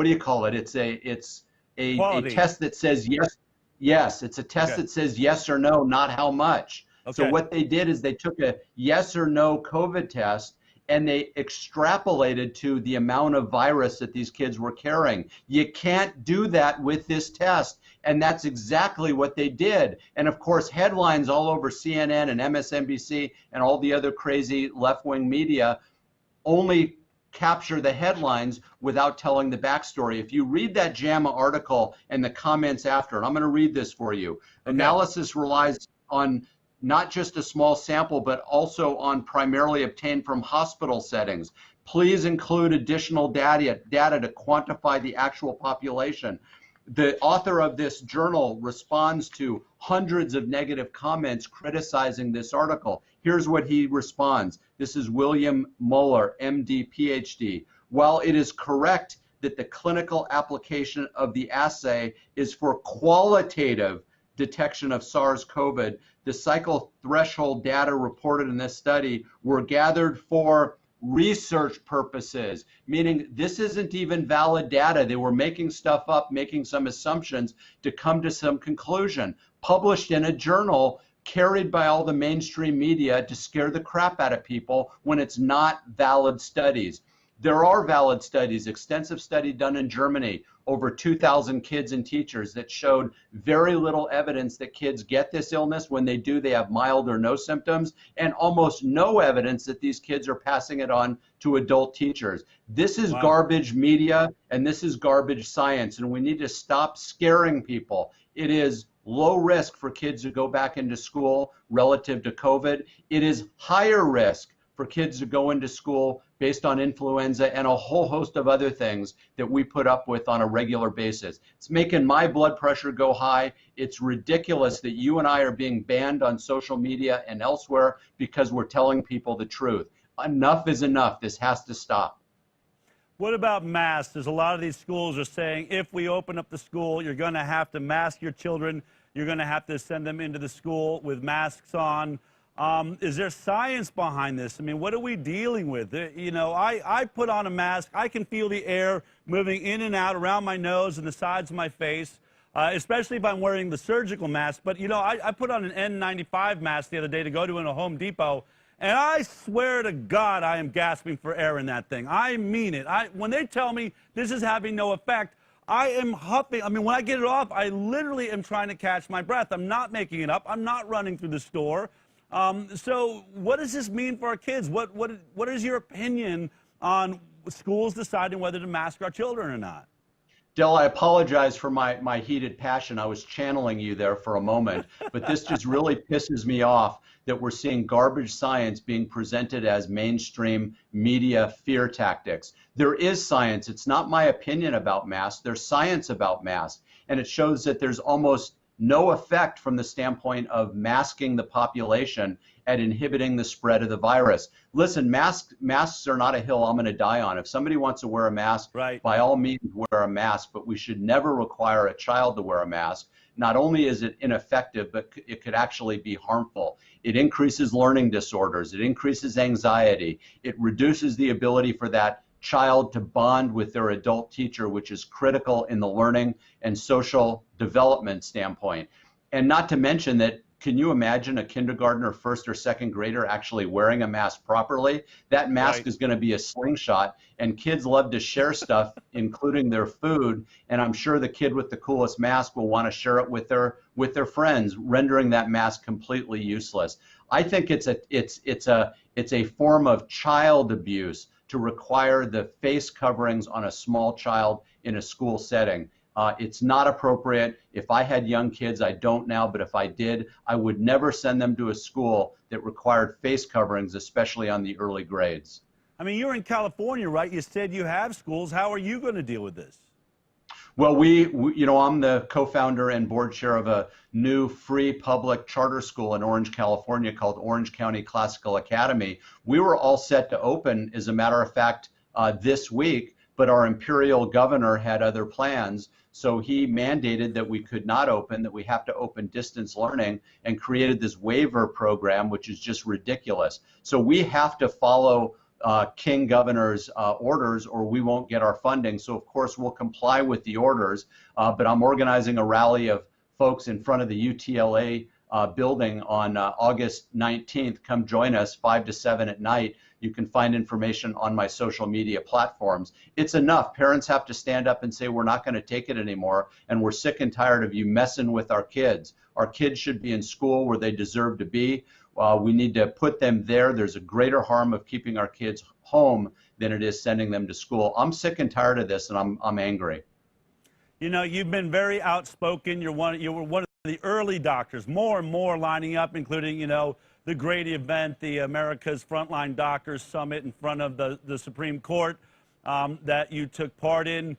do you call it? It's a test that says yes. It's a test that says yes or no, not how much. So what they did is they took a yes or no COVID test and they extrapolated to the amount of virus that these kids were carrying. You can't do that with this test, and that's exactly what they did. And of course, headlines all over CNN and MSNBC and all the other crazy left-wing media only capture the headlines without telling the backstory. If you read that JAMA article and the comments after, and I'm going to read this for you, analysis relies on not just a small sample, but also on primarily obtained from hospital settings. Please include additional data to quantify the actual population. The author of this journal responds to hundreds of negative comments criticizing this article. Here's what he responds. This is William Muller, MD, PhD. While it is correct that the clinical application of the assay is for qualitative detection of SARS-CoV, the cycle threshold data reported in this study were gathered for research purposes, meaning this isn't even valid data. They were making stuff up, making some assumptions to come to some conclusion, published in a journal carried by all the mainstream media to scare the crap out of people when it's not valid studies. There are valid studies, extensive study done in Germany, over 2,000 kids and teachers that showed very little evidence that kids get this illness. When they do, they have mild or no symptoms, and almost no evidence that these kids are passing it on to adult teachers. This is garbage media, and this is garbage science, and we need to stop scaring people. It is low risk for kids to go back into school relative to COVID. It is higher risk for kids to go into school based on influenza and a whole host of other things that we put up with on a regular basis. It's making my blood pressure go high. It's ridiculous that you and I are being banned on social media and elsewhere because we're telling people the truth. Enough is enough. This has to stop. What about masks? There's a lot of these schools are saying if we open up the school, you're going to have to mask your children. You're going to have to send them into the school with masks on. Is there science behind this? I mean, what are we dealing with? You know, I put on a mask. I can feel the air moving in and out around my nose and the sides of my face, especially if I'm wearing the surgical mask. But, you know, I put on an N95 mask the other day to go to a Home Depot, and I swear to God I am gasping for air in that thing. I mean it. When they tell me this is having no effect, I am huffing. I mean, when I get it off, I literally am trying to catch my breath. I'm not making it up. I'm not running through the store. So what does this mean for our kids? What is your opinion on schools deciding whether to mask our children or not? Del, I apologize for my heated passion. I was channeling you there for a moment, but this just really pisses me off that we're seeing garbage science being presented as mainstream media fear tactics. There is science. It's not my opinion about masks. There's science about masks, and it shows that there's almost no effect from the standpoint of masking the population at inhibiting the spread of the virus. Listen, masks are not a hill I'm going to die on. If somebody wants to wear a mask, right, by all means wear a mask, but we should never require a child to wear a mask. Not only is it ineffective, but it could actually be harmful. It increases learning disorders. It increases anxiety. It reduces the ability for that child to bond with their adult teacher, which is critical in the learning and social development standpoint. And not to mention that, can you imagine a kindergartner, first or second grader actually wearing a mask properly? That mask is going to be a slingshot, and kids love to share stuff, including their food, and I'm sure the kid with the coolest mask will want to share it with their friends, rendering that mask completely useless. I think it's a form of child abuse to require the face coverings on a small child in a school setting. It's not appropriate. If I had young kids, I don't now, but if I did, I would never send them to a school that required face coverings, especially on the early grades. I mean, you're in California, right? You said you have schools. How are you going to deal with this? Well, you know, I'm the co-founder and board chair of a new free public charter school in Orange, California called Orange County Classical Academy. We were all set to open, as a matter of fact, this week, but our imperial governor had other plans. So he mandated that we could not open, that we have to open distance learning, and created this waiver program, which is just ridiculous. So we have to follow King Governor's orders, or we won't get our funding. So of course we'll comply with the orders, but I'm organizing a rally of folks in front of the UTLA building on August 19th. Come join us 5 to 7 at night. You can find information on my social media platforms. It's enough. Parents have to stand up and say, we're not going to take it anymore, and we're sick and tired of you messing with our kids. Our kids should be in school where they deserve to be. We need to put them there. There's a greater harm of keeping our kids home than it is sending them to school. I'm sick and tired of this, and I'm angry. You know, you've been very outspoken. You were one of the early doctors, more and more lining up, including, you know, the great event, the America's Frontline Doctors Summit in front of the Supreme Court that you took part in.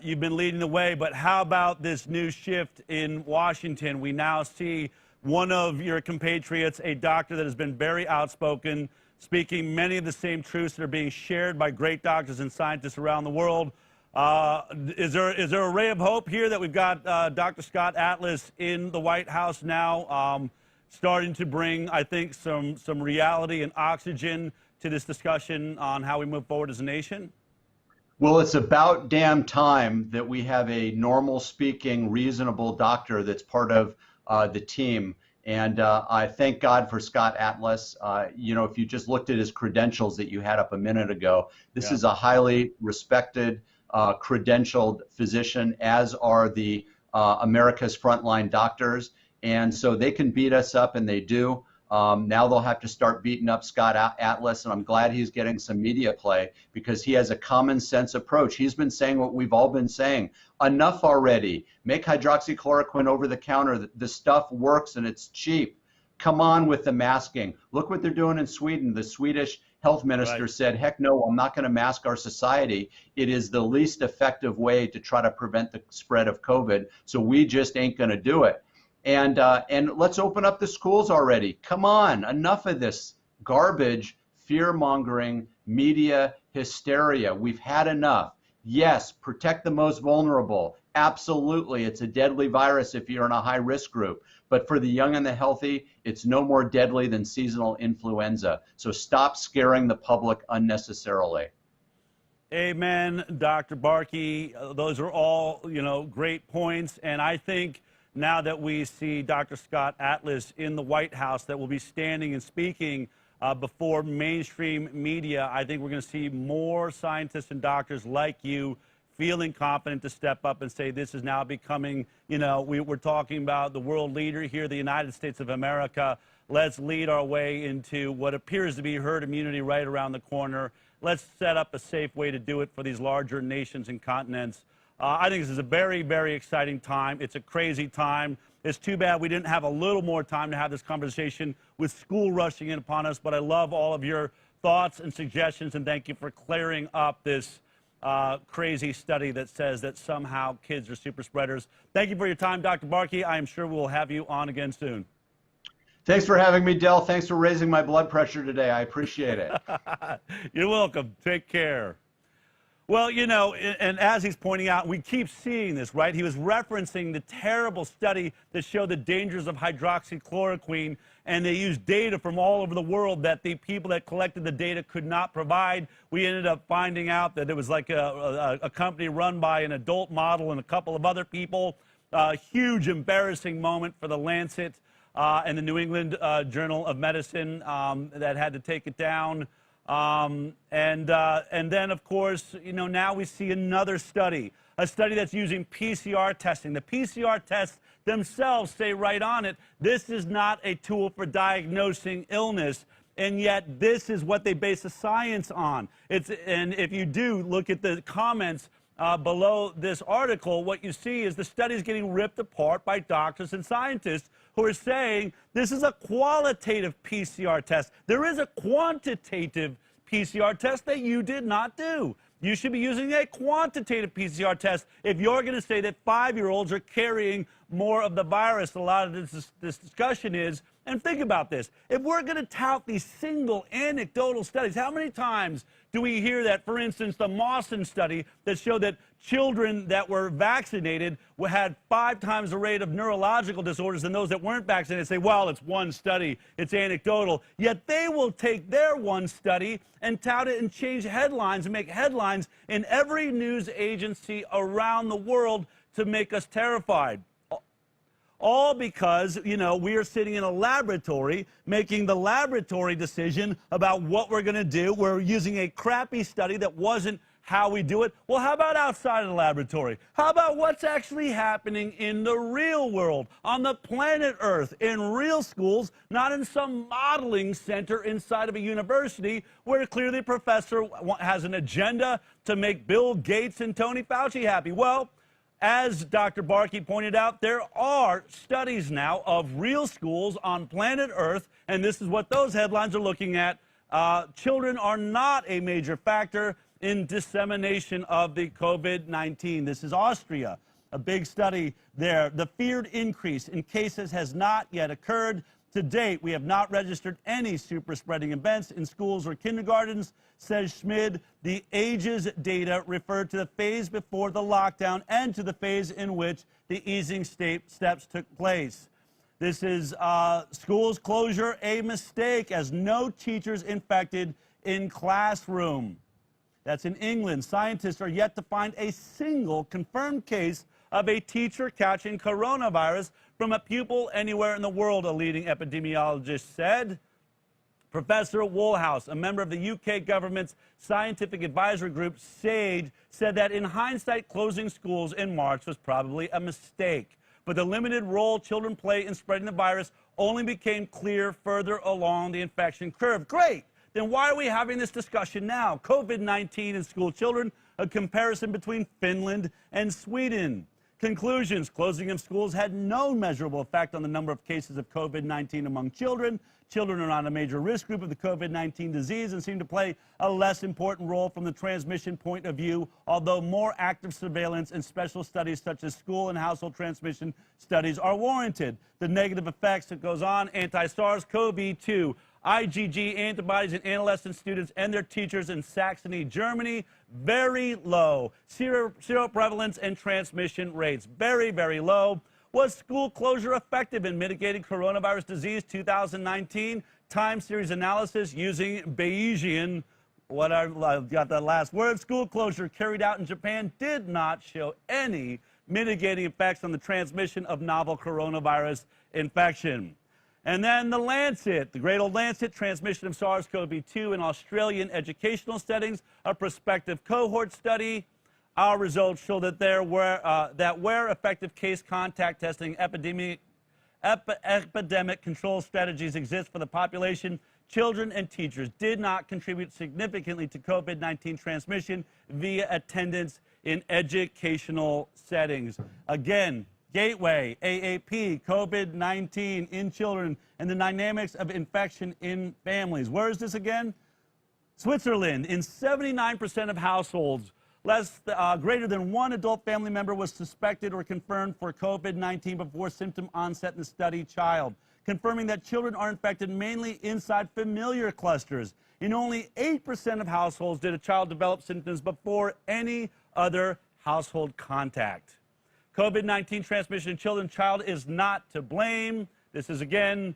You've been leading the way, but how about this new shift in Washington? We now see one of your compatriots, a doctor that has been very outspoken, speaking many of the same truths that are being shared by great doctors and scientists around the world. Is there a ray of hope here that we've got Dr. Scott Atlas in the White House now, starting to bring, I think, some reality and oxygen to this discussion on how we move forward as a nation? Well, it's about damn time that we have a normal speaking, reasonable doctor that's part of the team. And I thank God for Scott Atlas. You know, if you just looked at his credentials that you had up a minute ago, this is a highly respected, credentialed physician, as are the America's Frontline Doctors. And so they can beat us up, and they do. Now they'll have to start beating up Scott Atlas, and I'm glad he's getting some media play because he has a common sense approach. He's been saying what we've all been saying. Enough already. Make hydroxychloroquine over the counter. The stuff works and it's cheap. Come on with the masking. Look what they're doing in Sweden. The Swedish health minister said, heck no, I'm not going to mask our society. It is the least effective way to try to prevent the spread of COVID. So we just ain't going to do it. And let's open up the schools already. Come on, enough of this garbage, fear-mongering, media hysteria. We've had enough. Yes, protect the most vulnerable. Absolutely, it's a deadly virus if you're in a high-risk group. But for the young and the healthy, it's no more deadly than seasonal influenza. So stop scaring the public unnecessarily. Amen, Dr. Barkey. Those are all, great points. And I think now that we see Dr. Scott Atlas in the White House that will be standing and speaking before mainstream media, I think we're going to see more scientists and doctors like you feeling confident to step up and say this is now becoming, we're talking about the world leader here, the United States of America. Let's lead our way into what appears to be herd immunity right around the corner. Let's set up a safe way to do it for these larger nations and continents. I think this is a very, very exciting time. It's a crazy time. It's too bad we didn't have a little more time to have this conversation with school rushing in upon us, but I love all of your thoughts and suggestions, and thank you for clearing up this crazy study that says that somehow kids are super spreaders. Thank you for your time, Dr. Barkey. I am sure we'll have you on again soon. Thanks for having me, Del. Thanks for raising my blood pressure today. I appreciate it. You're welcome. Take care. Well, and as he's pointing out, we keep seeing this, right? He was referencing the terrible study that showed the dangers of hydroxychloroquine, and they used data from all over the world that the people that collected the data could not provide. We ended up finding out that it was like a company run by an adult model and a couple of other people. A huge embarrassing moment for the Lancet and the New England Journal of Medicine that had to take it down. And then, of course, now we see another study, a study that's using PCR testing. The PCR tests themselves say right on it, this is not a tool for diagnosing illness, and yet this is what they base the science on. And if you do look at the comments below this article, what you see is the study is getting ripped apart by doctors and scientists who are saying this is a qualitative PCR test. There is a quantitative PCR test that you did not do. You should be using a quantitative PCR test if you're going to say that 5-year-olds are carrying more of the virus. A lot of this discussion is, and think about this, if we're going to tout these single anecdotal studies, how many times do we hear that, for instance, the Mawson study that showed that children that were vaccinated had 5 times the rate of neurological disorders than those that weren't vaccinated? Say, well, it's one study, it's anecdotal. Yet they will take their one study and tout it and change headlines and make headlines in every news agency around the world to make us terrified. All because, we are sitting in a laboratory making the laboratory decision about what we're going to do. We're using a crappy study that wasn't how we do it. Well, how about outside of the laboratory? How about what's actually happening in the real world, on the planet Earth, in real schools, not in some modeling center inside of a university where clearly a professor has an agenda to make Bill Gates and Tony Fauci happy? Well, as Dr. Barkey pointed out, there are studies now of real schools on planet Earth, and this is what those headlines are looking at. Children are not a major factor in dissemination of the COVID-19. This is Austria, a big study there. The feared increase in cases has not yet occurred. To date, we have not registered any super-spreading events in schools or kindergartens, says Schmid. The ages data refer to the phase before the lockdown and to the phase in which the easing steps took place. This is schools closure a mistake, as no teachers infected in classroom. That's in England. Scientists are yet to find a single confirmed case of a teacher catching coronavirus from a pupil anywhere in the world, a leading epidemiologist said. Professor Woolhouse, a member of the UK government's scientific advisory group, SAGE, said that in hindsight, closing schools in March was probably a mistake. But the limited role children play in spreading the virus only became clear further along the infection curve. Great. Then why are we having this discussion now? COVID-19 in school children, a comparison between Finland and Sweden. Conclusions: closing of schools had no measurable effect on the number of cases of COVID-19 among children. Children are not a major risk group of the COVID-19 disease and seem to play a less important role from the transmission point of view, although more active surveillance and special studies such as school and household transmission studies are warranted. The negative effects, it goes on, anti-SARS-CoV-2, IgG antibodies in adolescent students and their teachers in Saxony, Germany, very low. Seroprevalence and transmission rates, very, very low. Was school closure effective in mitigating coronavirus disease? 2019 time series analysis using Bayesian, what I've got that last word. School closure carried out in Japan did not show any mitigating effects on the transmission of novel coronavirus infection. And then the Lancet, the great old Lancet, transmission of SARS-CoV-2 in Australian educational settings, a prospective cohort study. Our results show that where effective case contact testing epidemic control strategies exist for the population, children and teachers did not contribute significantly to COVID-19 transmission via attendance in educational settings. Again, Gateway, AAP, COVID-19 in children, and the dynamics of infection in families. Where is this again? Switzerland. In 79% of households, greater than one adult family member was suspected or confirmed for COVID-19 before symptom onset in the study child, confirming that children are infected mainly inside familiar clusters. In only 8% of households did a child develop symptoms before any other household contact. COVID-19 transmission in children, child is not to blame. This is, again,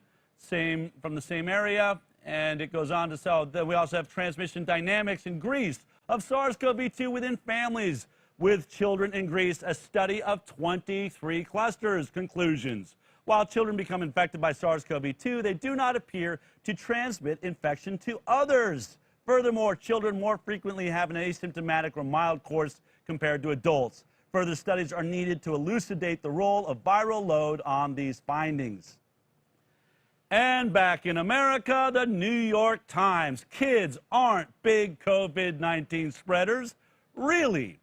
from the same area, and it goes on to say that we also have transmission dynamics in Greece of SARS-CoV-2 within families with children in Greece, a study of 23 clusters. Conclusions: while children become infected by SARS-CoV-2, they do not appear to transmit infection to others. Furthermore, children more frequently have an asymptomatic or mild course compared to adults. Further studies are needed to elucidate the role of viral load on these findings. And back in America, the New York Times. Kids aren't big COVID-19 spreaders. Really?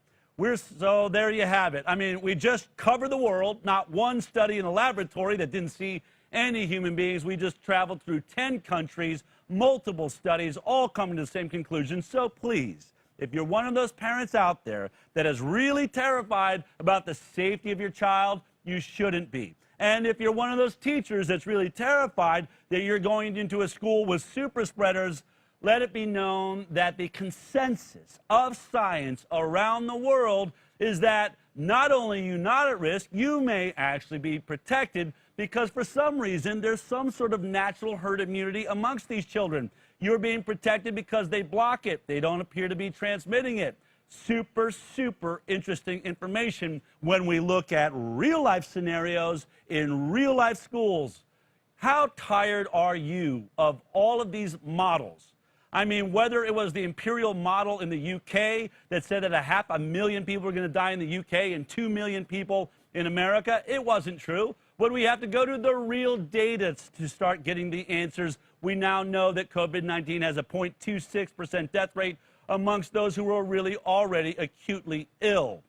So there you have it. I mean, we just covered the world. Not one study in a laboratory that didn't see any human beings. We just traveled through 10 countries, multiple studies, all coming to the same conclusion. So please, if you're one of those parents out there that is really terrified about the safety of your child, you shouldn't be. And if you're one of those teachers that's really terrified that you're going into a school with super spreaders, let it be known that the consensus of science around the world is that not only are you not at risk, you may actually be protected because for some reason there's some sort of natural herd immunity amongst these children. You're being protected because they block it. They don't appear to be transmitting it. Super, super interesting information when we look at real-life scenarios in real-life schools. How tired are you of all of these models? I mean, whether it was the imperial model in the UK that said that 500,000 people were going to die in the UK and 2 million people in America, it wasn't true. When we have to go to the real data to start getting the answers, we now know that COVID-19 has a 0.26% death rate amongst those who are really already acutely ill.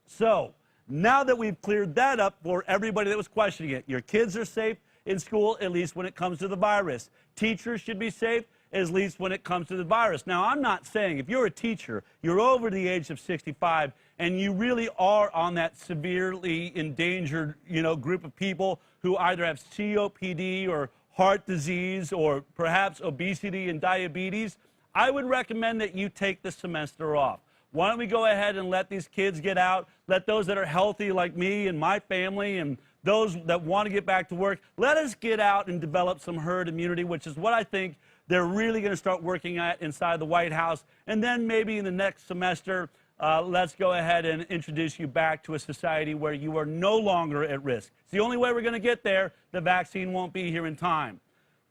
So, now that we've cleared that up for everybody that was questioning it, your kids are safe in school, at least when it comes to the virus. Teachers should be safe, at least when it comes to the virus. Now, I'm not saying if you're a teacher, you're over the age of 65, and you really are on that severely endangered, group of people who either have COPD or heart disease or perhaps obesity and diabetes, I would recommend that you take the semester off. Why don't we go ahead and let these kids get out, let those that are healthy like me and my family and those that want to get back to work, let us get out and develop some herd immunity, which is what I think they're really going to start working at inside the White House. And then maybe in the next semester, let's go ahead and introduce you back to a society where you are no longer at risk. It's the only way we're going to get there. The vaccine won't be here in time.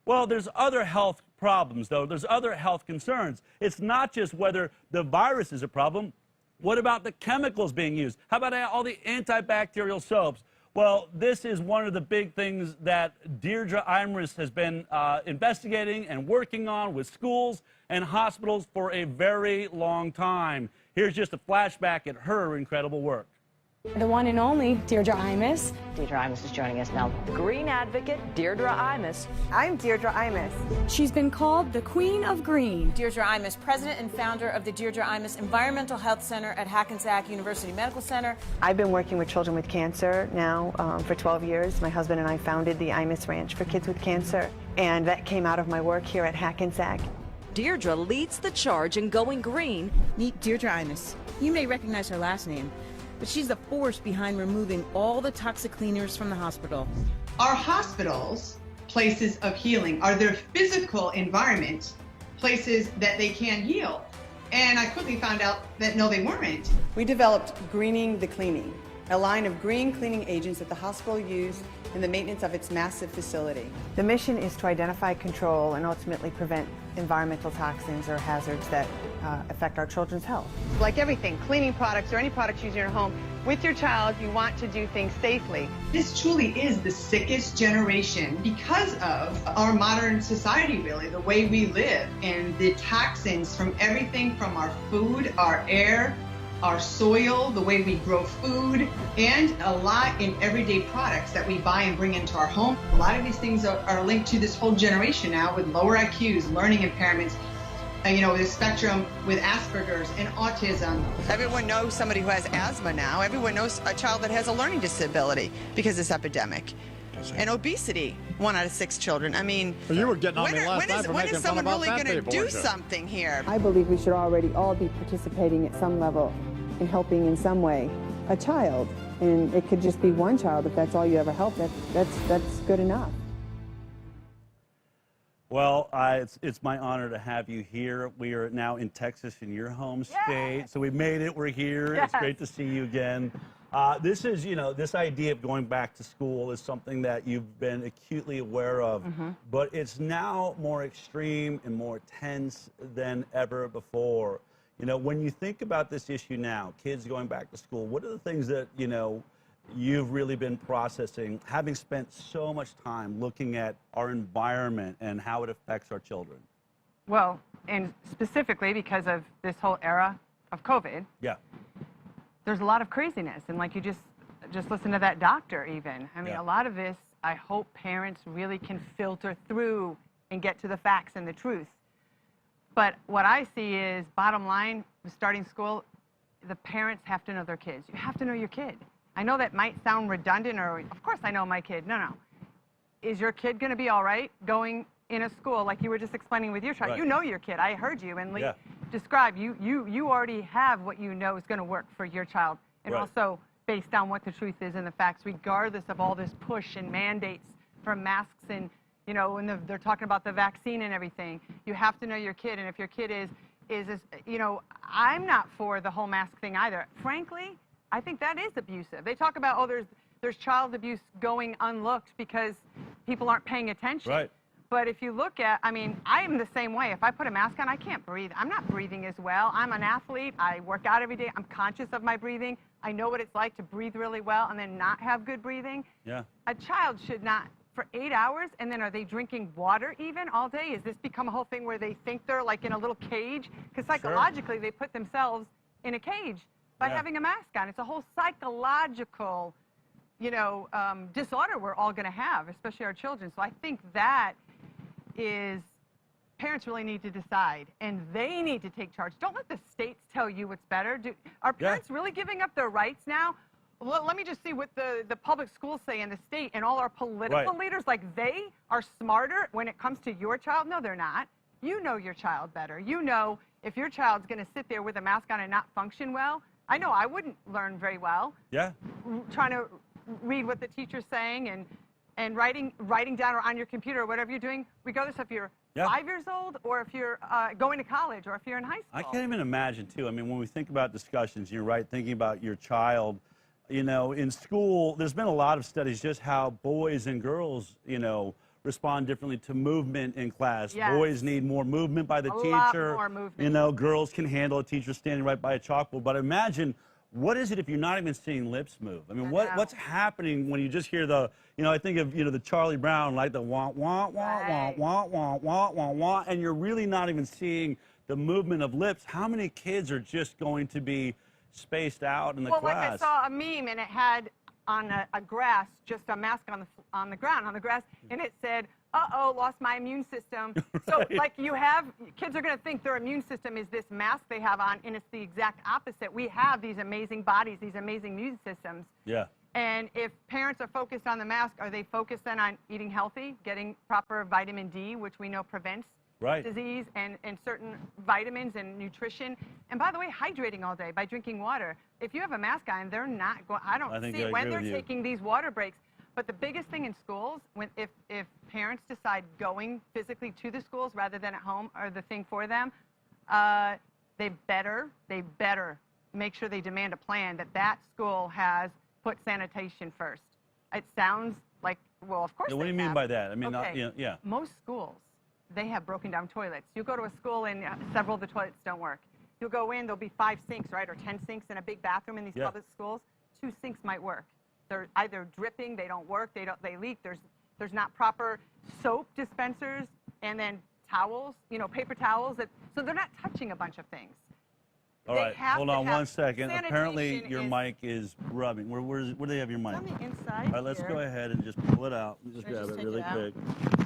Well, there's other health problems, though. There's other health concerns. It's not just whether the virus is a problem. What about the chemicals being used? How about all the antibacterial soaps? Well, this is one of the big things that Deirdre Imris has been investigating and working on with schools and hospitals for a very long time. Here's just a flashback at her incredible work. The one and only Deirdre Imris. Deirdre Imris is joining us now. Green advocate Deirdre Imris. I'm Deirdre Imris. She's been called the Queen of Green. Deirdre Imris, president and founder of the Deirdre Imris Environmental Health Center at Hackensack University Medical Center. I've been working with children with cancer now for 12 years. My husband and I founded the Imris Ranch for Kids with Cancer, and that came out of my work here at Hackensack. Deirdre leads the charge in going green. Meet Deirdre Imris. You may recognize her last name, but she's the force behind removing all the toxic cleaners from the hospital. Our hospitals, places of healing, are their physical environment, places that they can heal. And I quickly found out that no, they weren't. We developed Greening the Cleaning, a line of green cleaning agents that the hospital used in the maintenance of its massive facility. The mission is to identify, control, and ultimately prevent environmental toxins or hazards that affect our children's health. Like everything, cleaning products or any products used in your home, with your child, you want to do things safely. This truly is the sickest generation because of our modern society, really, the way we live and the toxins from everything from our food, our air, our soil, the way we grow food, and a lot in everyday products that we buy and bring into our home. A lot of these things are linked to this whole generation now with lower IQs, learning impairments, the spectrum with Asperger's and autism. Everyone knows somebody who has asthma now. Everyone knows a child that has a learning disability because of this epidemic. And obesity, 1 out of 6 children. I mean, well, you were getting on me last night for when making is someone fun about really going to do bullshit. something here? I believe we should already all be participating at some level in helping in some way a child. And it could just be one child. If that's all you ever help, that's good enough. Well, it's my honor to have you here. We are now in Texas, in your home state. So we made it. We're here. Yes. It's great to see you again. This is, this idea of going back to school is something that you've been acutely aware of, but it's now more extreme and more tense than ever before. When you think about this issue now, kids going back to school, what are the things that, you've really been processing, having spent so much time looking at our environment and how it affects our children? Well, and specifically because of this whole era of COVID, yeah, there's a lot of craziness. And like you just listen to that doctor even. I mean, Yeah. a lot of this, I hope parents really can filter through and get to the facts and the truth. But what I see is, bottom line, starting school, the parents have to know their kids. You have to know your kid. I know that might sound redundant, or of course I know my kid. No. Is your kid going to be all right going in a school like you were just explaining with your child? Right. You know your kid. I heard you. And Lee, Yeah. describe, you already have what you know is going to work for your child. And Right. also based on what the truth is and the facts, regardless of all this push and mandates for masks and, they're talking about the vaccine and everything. You have to know your kid. And if your kid is I'm not for the whole mask thing either. Frankly, I think that is abusive. They talk about, there's child abuse going unlooked because people aren't paying attention. Right. But if you look at, I'm the same way. If I put a mask on, I can't breathe. I'm not breathing as well. I'm an athlete. I work out every day. I'm conscious of my breathing. I know what it's like to breathe really well and then not have good breathing. Yeah. A child should not, for 8 hours, and then are they drinking water even all day? Has this become a whole thing where they think they're like in a little cage? Because psychologically, they put themselves in a cage by having a mask on. It's a whole psychological, disorder we're all going to have, especially our children. So I think that is, parents really need to decide, and they need to take charge. Don't let the states tell you what's better. Are parents really giving up their rights now? Let me just see what the public schools say in the state and all our political leaders, like they are smarter when it comes to your child. No, they're not. You know your child better. You know if your child's going to sit there with a mask on and not function well. I know I wouldn't learn very well. Yeah. Trying to read what the teacher's saying and writing down or on your computer or whatever you're doing, regardless if you're 5 years old or if you're going to college or if you're in high school. I can't even imagine, too. When we think about discussions, you're right, thinking about your child, in school, there's been a lot of studies just how boys and girls, respond differently to movement in class. Yes. Boys need more movement by the A teacher. lot more movement. Girls can handle a teacher standing right by a chalkboard. But imagine what is it if you're not even seeing lips move? I mean, what's happening when you just hear the, I think of, the Charlie Brown, like the wah, wah, wah, wah, wah, wah, wah, wah, wah, and you're really not even seeing the movement of lips. How many kids are just going to be spaced out in the class? Well, like I saw a meme, and it had on a grass, just a mask on the ground, on the grass, and it said, uh-oh, lost my immune system. So, like, kids are going to think their immune system is this mask they have on, and it's the exact opposite. We have these amazing bodies, these amazing immune systems. Yeah. And if parents are focused on the mask, are they focused then on eating healthy, getting proper vitamin D, which we know prevents disease, and certain vitamins and nutrition? And by the way, hydrating all day by drinking water. If you have a mask on, they're not going, I don't see when they're taking these water breaks. But the biggest thing in schools, if parents decide going physically to the schools rather than at home are the thing for them, they better make sure they demand a plan that school has put sanitation first. It sounds like, well, of course. What do you mean by that? I mean, okay. Most schools, they have broken down toilets. You go to a school and several of the toilets don't work. You'll go in, there'll be 5 sinks, right, or 10 sinks in a big bathroom in these public schools. 2 sinks might work. They're either dripping, they don't work, they leak. There's not proper soap dispensers, and then towels, paper towels. So they're not touching a bunch of things. All right, hold on one second. Apparently your mic is rubbing. Where do they have your mic? On the inside. All right, let's go ahead and just pull it out. Just grab it really quick.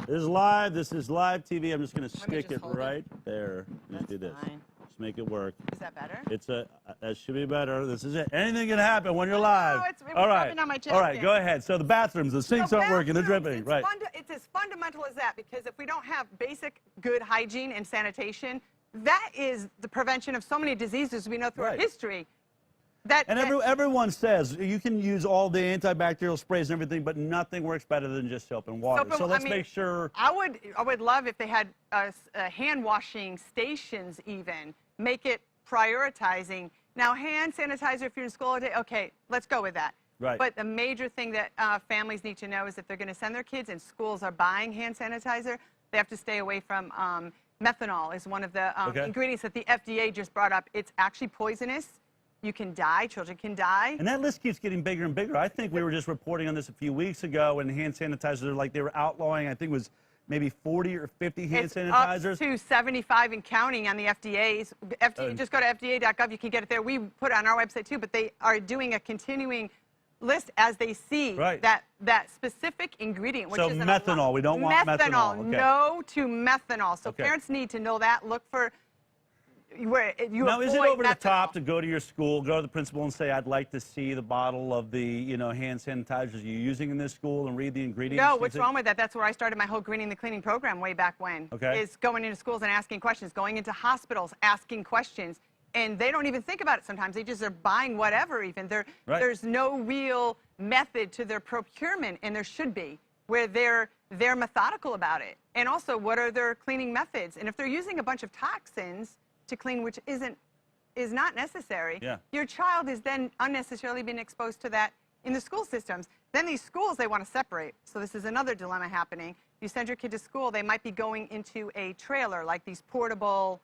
This is live. This is live TV. I'm just going to stick it right there. Just do this. Just make it work. Is that better? That should be better. This is it. Anything can happen when you're live. All right. On my chest All right, go ahead. So the bathrooms, the sinks aren't working. They're dripping. Right. It's as fundamental as that, because if we don't have basic good hygiene and sanitation, that is the prevention of so many diseases we know through our history. Everyone says you can use all the antibacterial sprays and everything, but nothing works better than just soap and water. So let's make sure. I would love if they had hand washing stations even. Make it prioritizing. Now, hand sanitizer if you're in school all day, okay, let's go with that. Right. But the major thing that families need to know is if they're going to send their kids and schools are buying hand sanitizer, they have to stay away from methanol is one of the ingredients that the FDA just brought up. It's actually poisonous. You can die. Children can die. And that list keeps getting bigger and bigger. I think we were just reporting on this a few weeks ago, and hand sanitizer, they were outlawing, I think it was maybe 40 or 50 hand sanitizers. Up to 75 and counting on the FDA's. Just go to FDA.gov. You can get it there. We put it on our website too, but they are doing a continuing list as they see that specific ingredient, which is methanol. We don't want methanol. Okay. No to methanol. So parents need to know that. Look for where you now, is it over methanol. The top to go to your school, go to the principal and say, I'd like to see the bottle of the hand sanitizers you're using in this school and read the ingredients? No, what's wrong with that? That's where I started my whole Greening the Cleaning program way back when. Okay. Is going into schools and asking questions, going into hospitals, asking questions. And they don't even think about it sometimes. They just are buying whatever even. There's no real method to their procurement, and there should be, where they're methodical about it. And also, what are their cleaning methods? And if they're using a bunch of toxins to clean, which is not necessary, your child is then unnecessarily being exposed to that in the school systems. Then these schools, they want to separate. So this is another dilemma happening. You send your kid to school, they might be going into a trailer, like these portable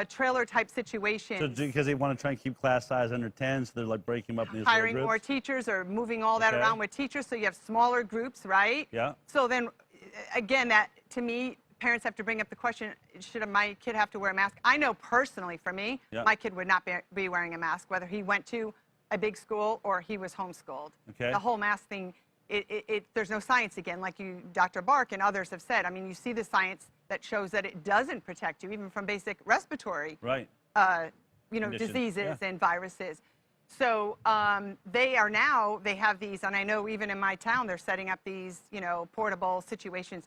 trailer type situations. So because they want to try and keep class size under 10, so they're breaking them up in these hiring little groups? more teachers or moving all that around with teachers, so you have smaller groups, right? Yeah. So then, again, that to me, parents have to bring up the question, should my kid have to wear a mask? I know personally for me, my kid would not be wearing a mask, whether he went to a big school or he was homeschooled. Okay. The whole mask thing, there's no science, again, like Dr. Bark and others have said. I mean, you see the science that shows that it doesn't protect you, even from basic respiratory diseases and viruses. So they have these, and I know even in my town, they're setting up these, portable situations.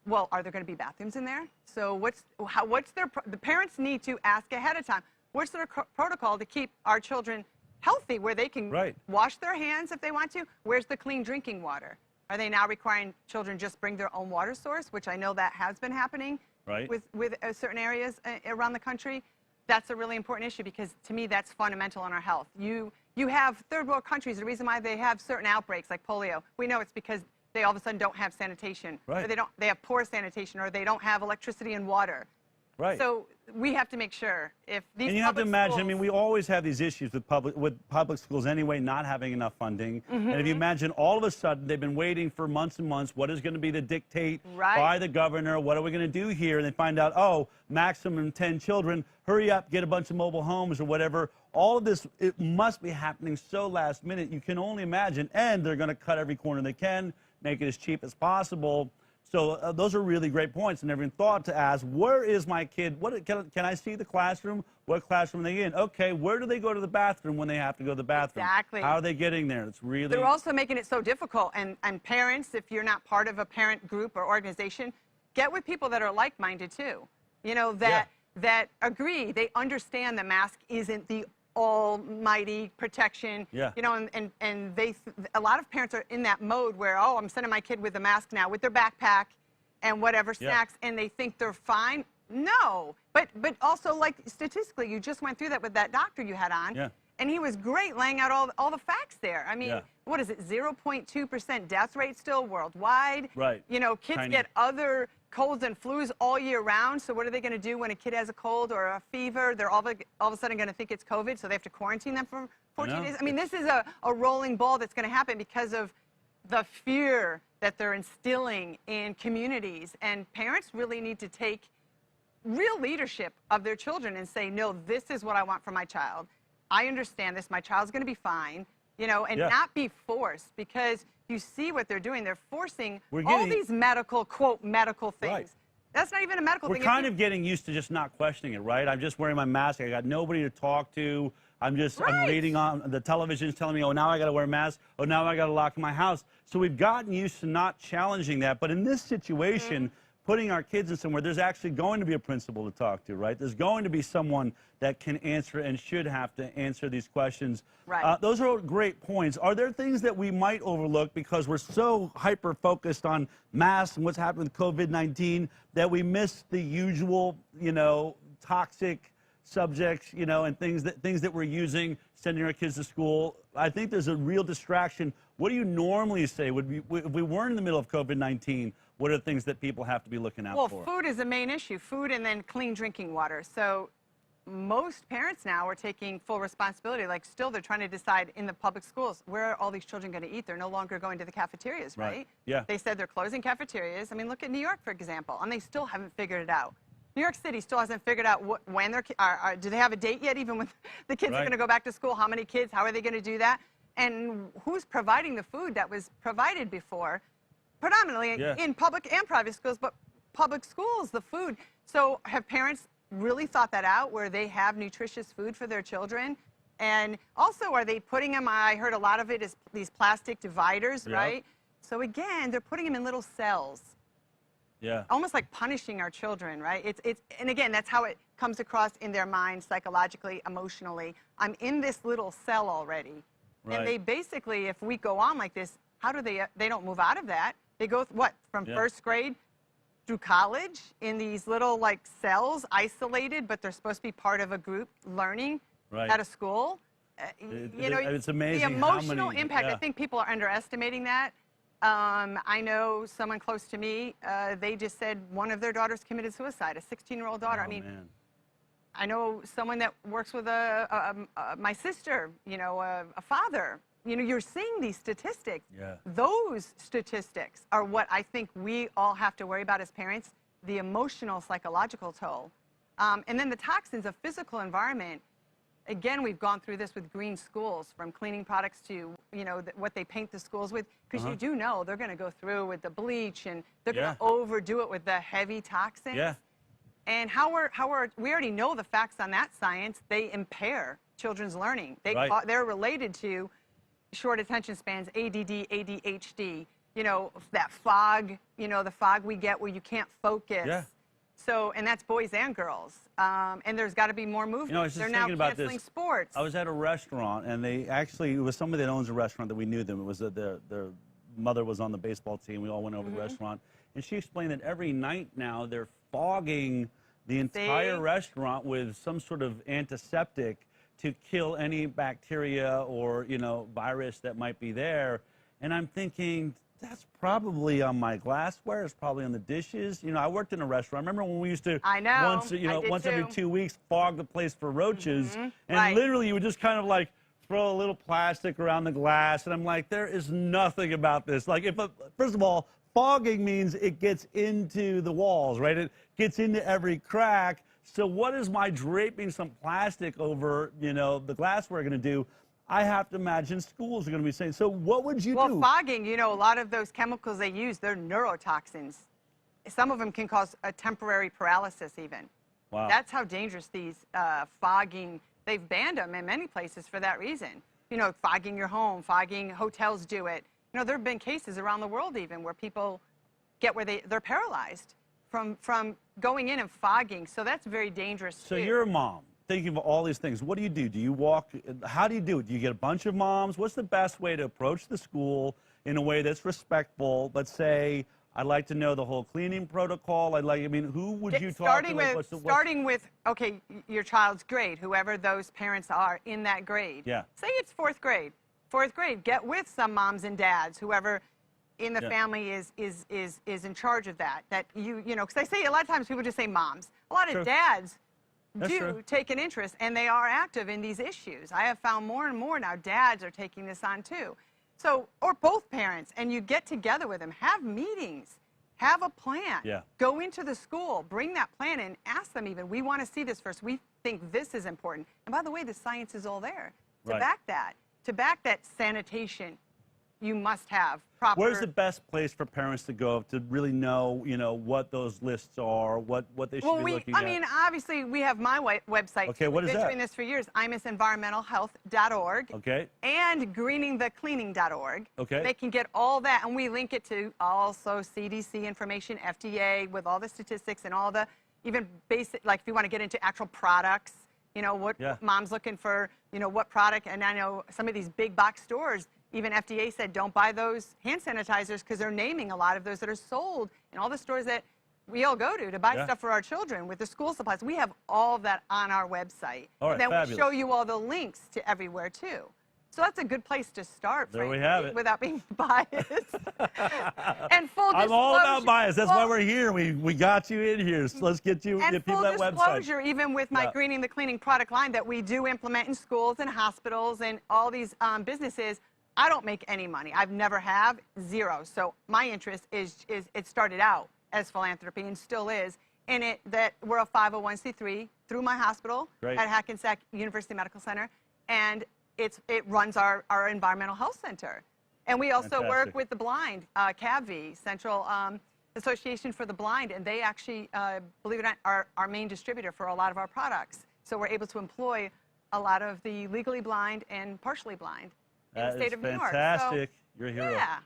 Well, are there going to be bathrooms in there? So the parents need to ask ahead of time, what's their protocol to keep our children healthy, where they can wash their hands if they want to? Where's the clean drinking water? Are they now requiring children just bring their own water source, which I know that has been happening with certain areas around the country? That's a really important issue, because to me that's fundamental in our health. You have third world countries, the reason why they have certain outbreaks like polio, we know it's because they all of a sudden don't have sanitation, or they have poor sanitation, or they don't have electricity and water. Right. So we have to make sure if these and you have to public imagine, schools, I mean, we always have these issues with public schools anyway, not having enough funding. And if you imagine all of a sudden they've been waiting for months and months, what is going to be the dictate by the governor? What are we going to do here? And they find out, oh, maximum 10 children, hurry up, get a bunch of mobile homes or whatever. All of this, it must be happening so last minute. You can only imagine. And they're going to cut every corner they can, make it as cheap as possible. So those are really great points. And never even thought to ask, where is my kid? What can I see the classroom? What classroom are they in? Okay, where do they go to the bathroom when they have to go to the bathroom? Exactly. How are they getting there? It's really... They're also making it so difficult. And parents, if you're not part of a parent group or organization, get with people that are like-minded too. You know, that agree. They understand the mask isn't the almighty protection. Yeah. You know, and a lot of parents are in that mode where, oh, I'm sending my kid with a mask now with their backpack and whatever snacks, and they think they're fine. No, but also, like, statistically, you just went through that with that doctor you had on, and he was great laying out all the facts there. I mean, what is it, 0.2% death rate still worldwide? Right. You know, kids get other colds and flus all year round, so what are they going to do when a kid has a cold or a fever? They're all of a sudden going to think it's COVID, so they have to quarantine them for 14 days. I mean, this is a rolling ball that's going to happen because of the fear that they're instilling in communities, and parents really need to take real leadership of their children and say, no, this is what I want for my child. I understand this. My child's going to be fine, you know, and not be forced, because you see what they're doing. They're forcing all these medical, quote, medical things. Right. That's not even a medical thing. We're kind of getting used to just not questioning it, right? I'm just wearing my mask. I got nobody to talk to. I'm reading on the television's telling me, oh, now I got to wear a mask. Oh, now I got to lock in my house. So we've gotten used to not challenging that. But in this situation, putting our kids in somewhere, there's actually going to be a principal to talk to, right? There's going to be someone that can answer and should have to answer these questions. Right. Those are great points. Are there things that we might overlook because we're so hyper-focused on masks and what's happened with COVID-19 that we miss the usual, you know, toxic subjects, you know, and things that we're using, sending our kids to school? I think there's a real distraction. What do you normally say? If we weren't in the middle of COVID-19, what are the things that people have to be looking out for? Well, food is the main issue, food and then clean drinking water. So most parents now are taking full responsibility. Like, still, they're trying to decide in the public schools, where are all these children going to eat? They're no longer going to the cafeterias, right? Yeah. They said they're closing cafeterias. I mean, look at New York, for example, and they still haven't figured it out. New York City still hasn't figured out when they're, do they have a date yet, even when the kids are going to go back to school? How many kids? How are they going to do that? And who's providing the food that was provided before? Predominantly in public and private schools, but public schools, the food. So have parents really thought that out, where they have nutritious food for their children? And also, are they putting them, I heard a lot of it is these plastic dividers, right? So again, they're putting them in little cells. Yeah. Almost like punishing our children, right? And again, that's how it comes across in their mind, psychologically, emotionally. I'm in this little cell already. Right. And they basically, if we go on like this, how do they don't move out of that. They go, from first grade through college in these little, like, cells, isolated, but they're supposed to be part of a group learning at a school. You know, it's amazing the emotional how many, impact. I think people are underestimating that. I know someone close to me, they just said one of their daughters committed suicide, a 16-year-old daughter. I mean, I know someone that works with my sister, you know, a father. You know, you're seeing these statistics. Those statistics are what I think we all have to worry about as parents, the emotional, psychological toll. And then the toxins of physical environment. Again, we've gone through this with green schools, from cleaning products to, you know, what they paint the schools with. Because you do know they're going to go through with the bleach, and they're going to overdo it with the heavy toxins. And we already know the facts on that science. They impair children's learning. They're related to short attention spans, ADD, ADHD, you know, that fog, you know, the fog we get where you can't focus. So, and that's boys and girls. And there's got to be more movement. You know, I was just They're now thinking about canceling this. sports. I was at a restaurant, and it was somebody that owns a restaurant that we knew them. It was their mother was on the baseball team. We all went over to the restaurant. And she explained that every night now they're fogging the entire restaurant with some sort of antiseptic to kill any bacteria or, you know, virus that might be there. And I'm thinking, that's probably on my glassware. It's probably on the dishes. You know, I worked in a restaurant. I remember when we used to I know. once every 2 weeks fog the place for roaches, and Right. literally you would just kind of like throw a little plastic around the glass, and I'm like, there is nothing about this. Like, first of all, fogging means it gets into the walls, right? It gets into every crack. So what is my draping some plastic over, you know, the glassware going to do? I have to imagine schools are going to be saying, so what would you do? Well, fogging, you know, a lot of those chemicals they use, they're neurotoxins. Some of them can cause a temporary paralysis even. Wow. That's how dangerous these fogging, they've banned them in many places for that reason. You know, fogging your home, fogging, hotels do it. You know, there have been cases around the world even where people get where they're paralyzed from going in and fogging. So that's very dangerous So too. you're a mom. Thinking of all these things, what do you do? Do you walk? How do you do it? Do you get a bunch of moms? What's the best way to approach the school in a way that's respectful? Let's say I'd like to know the whole cleaning protocol. I mean, who would you talk to? Like, starting with, okay, your child's grade, whoever those parents are in that grade. Yeah. Say it's fourth grade. Fourth grade, get with some moms and dads, whoever in the family is in charge of that. That you know, because I say a lot of times people just say moms. A lot of dads do take an interest, and they are active in these issues. I have found more and more now dads are taking this on too. So, or both parents, and you get together with them, have meetings, have a plan. Yeah. Go into the school, bring that plan in, ask them even, we want to see this first. We think this is important. And by the way, the science is all there to back that. To back that sanitation, you must have proper. Where's the best place for parents to go to really know, you know, what those lists are, what they should be looking at? I mean, obviously, we have my website. Okay, what is that? We've been doing this for years, IMISenvironmentalhealth.org. Okay. And greeningthecleaning.org. Okay. They can get all that, and we link it to also CDC information, FDA, with all the statistics and all the, even basic, like if you want to get into actual products, you know, what mom's looking for, you know, what product. And I know some of these big box stores, even FDA said don't buy those hand sanitizers because they're naming a lot of those that are sold in all the stores that we all go to buy stuff for our children with the school supplies. We have all of that on our website. All right, and then fabulous. we show you all the links to everywhere too. So that's a good place to start, There we frankly, have it. without being biased. And full disclosure. I'm all about bias. That's why we're here. We got you in here. So let's get you and people full that website. disclosure, even with my Greening the Cleaning product line that we do implement in schools and hospitals and all these businesses, I don't make any money. I've never have, zero. So my interest is it started out as philanthropy and still is in it that we're a 501c3 through my hospital at Hackensack University Medical Center, and it runs our environmental health center. And we also work with the blind, CAVI, Central Association for the Blind, and they actually, believe it or not, are our main distributor for a lot of our products. So we're able to employ a lot of the legally blind and partially blind in the state of New York. Fantastic. So, you're a hero. Yeah,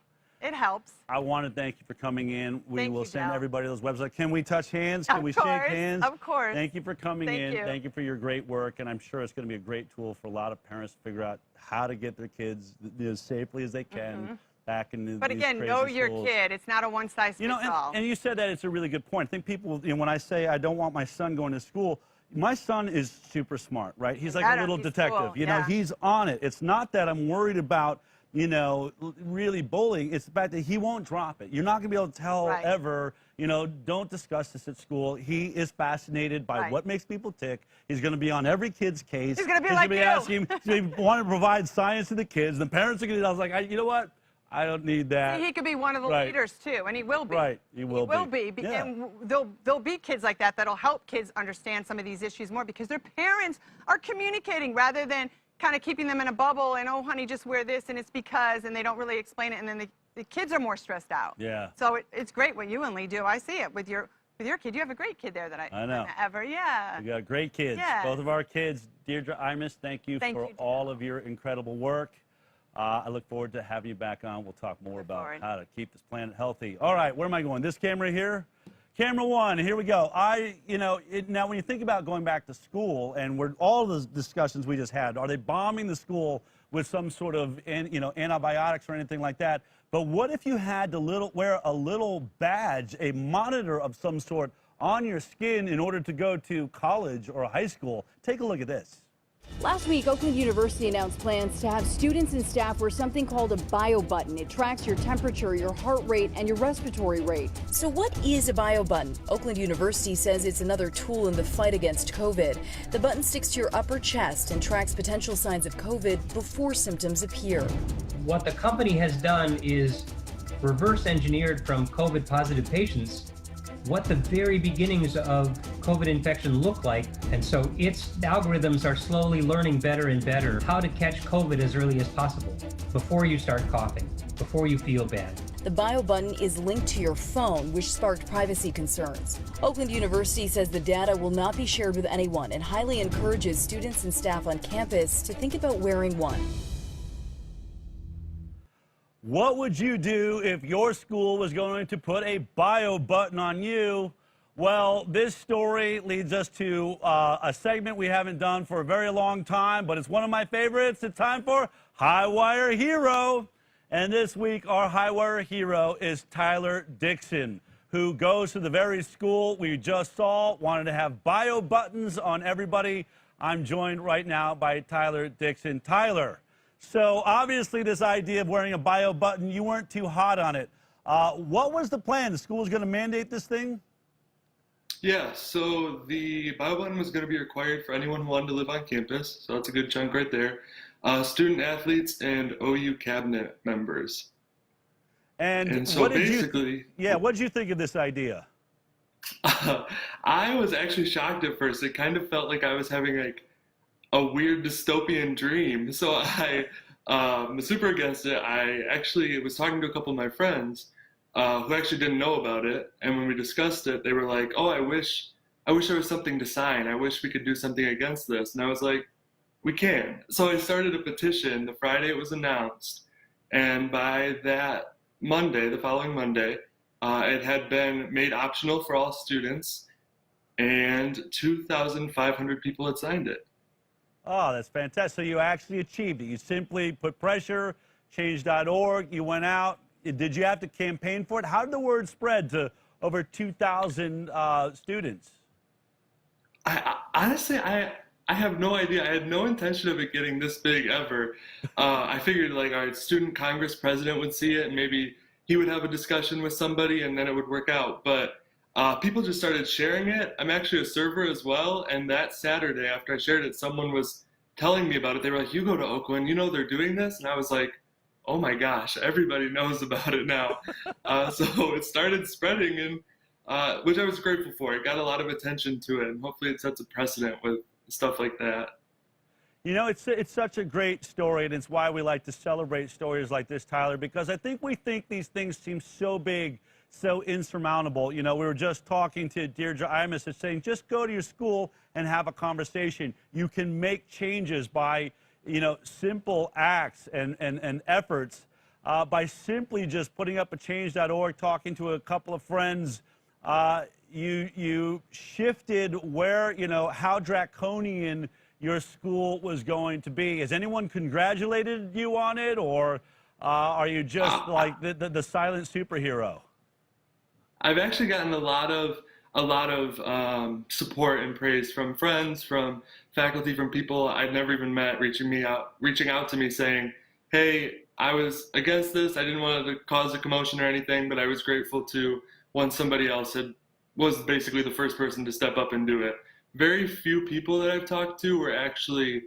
it helps. I want to thank you for coming in. We will send Del. everybody those websites. Can we touch hands? Can we shake hands? Of course. Thank you for coming in. You. Thank you for your great work. And I'm sure it's going to be a great tool for a lot of parents to figure out how to get their kids as safely as they can back into But these again, crazy know your schools. kid. It's not a one-size-fits-all. And you said that it's a really good point. I think people, when I say I don't want my son going to school, my son is super smart, right? He's like a little detective. Cool. You know, he's on it. It's not that I'm worried about, you know, really bullying. It's the fact that he won't drop it. You're not going to be able to tell ever, you know, don't discuss this at school. He is fascinated by what makes people tick. He's going to be on every kid's case. He's going to be like you. Asking, they want to provide science to the kids. The parents are going to, I was like, you know what? I don't need that. See, he could be one of the leaders too, and he will be. Right, he will be. And there'll be kids like that that'll help kids understand some of these issues more because their parents are communicating rather than kind of keeping them in a bubble and, oh, honey, just wear this and it's because, and they don't really explain it, and then the kids are more stressed out. Yeah. So it's great what you and Lee do. I see it with your kid. You have a great kid there that I know. We got great kids. Yes. Both of our kids. Deirdre Imus, thank you for all of your incredible work. I look forward to having you back on. We'll talk more about how to keep this planet healthy. All right, where am I going? This camera here? Camera one, here we go. Now when you think about going back to school and all the discussions we just had, are they bombing the school with some sort of, antibiotics or anything like that? But what if you had to wear a little badge, a monitor of some sort on your skin in order to go to college or high school? Take a look at this. Last week, Oakland University announced plans to have students and staff wear something called a bio button. It tracks your temperature, your heart rate, and your respiratory rate. So what is a bio button? Oakland University says it's another tool in the fight against COVID. The button sticks to your upper chest and tracks potential signs of COVID before symptoms appear. What the company has done is reverse engineered from COVID positive patients what the very beginnings of COVID infection look like. And so its algorithms are slowly learning better and better how to catch COVID as early as possible, before you start coughing, before you feel bad. The bio button is linked to your phone, which sparked privacy concerns. Oakland University says the data will not be shared with anyone and highly encourages students and staff on campus to think about wearing one. What would you do if your school was going to put a bio button on you? Well, this story leads us to a segment we haven't done for a very long time, but it's one of my favorites. It's time for High Wire Hero. And this week, our High Wire Hero is Tyler Dixon, who goes to the very school we just saw, wanted to have bio buttons on everybody. I'm joined right now by Tyler Dixon. Tyler. So obviously this idea of wearing a bio button, you weren't too hot on it. What was the plan? The school was going to mandate this thing? Yeah, so the bio button was going to be required for anyone who wanted to live on campus. So that's a good chunk right there. Student athletes and OU cabinet members. And so basically... what did you think of this idea? I was actually shocked at first. It kind of felt like I was having like a weird dystopian dream. So I was super against it. I actually was talking to a couple of my friends who actually didn't know about it. And when we discussed it, they were like, oh, I wish there was something to sign. I wish we could do something against this. And I was like, we can. So I started a petition the Friday it was announced. And by that Monday, the following Monday, it had been made optional for all students. And 2,500 people had signed it. Oh, that's fantastic. So you actually achieved it. You simply put pressure, change.org, you went out. Did you have to campaign for it? How did the word spread to over 2,000 students? Honestly, I have no idea. I had no intention of it getting this big ever. I figured like our student Congress president would see it and maybe he would have a discussion with somebody and then it would work out. But people just started sharing it. I'm actually a server as well, and that Saturday after I shared it, someone was telling me about it. They were like, you go to Oakland, you know they're doing this? And I was like, oh my gosh, everybody knows about it now. So it started spreading, and which I was grateful for. It got a lot of attention to it, and hopefully it sets a precedent with stuff like that. You know, it's such a great story, and it's why we like to celebrate stories like this, Tyler, because I think we think these things seem so big, so insurmountable. You know, we were just talking to Deirdre Imus and saying, just go to your school and have a conversation. You can make changes by, you know, simple acts and efforts. By simply just putting up a change.org, talking to a couple of friends, you shifted where, you know, how draconian your school was going to be. Has anyone congratulated you on it, or are you just like the silent superhero? I've actually gotten a lot of support and praise from friends, from faculty, from people I'd never even met, reaching out to me saying, hey, I was against this. I didn't want to cause a commotion or anything, but I was grateful to once somebody else was basically the first person to step up and do it. Very few people that I've talked to were actually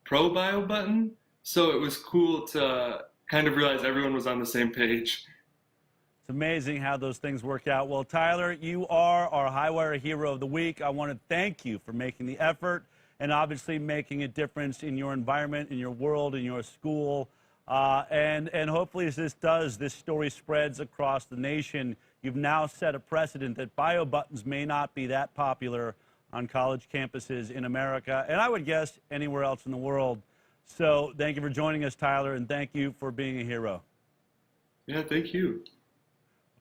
pro bio button, so it was cool to kind of realize everyone was on the same page. It's amazing how those things work out. Well, Tyler, you are our High Wire Hero of the Week. I want to thank you for making the effort and obviously making a difference in your environment, in your world, in your school. And hopefully as this story spreads across the nation, you've now set a precedent that bio buttons may not be that popular on college campuses in America, and I would guess anywhere else in the world. So thank you for joining us, Tyler, and thank you for being a hero. Yeah, thank you.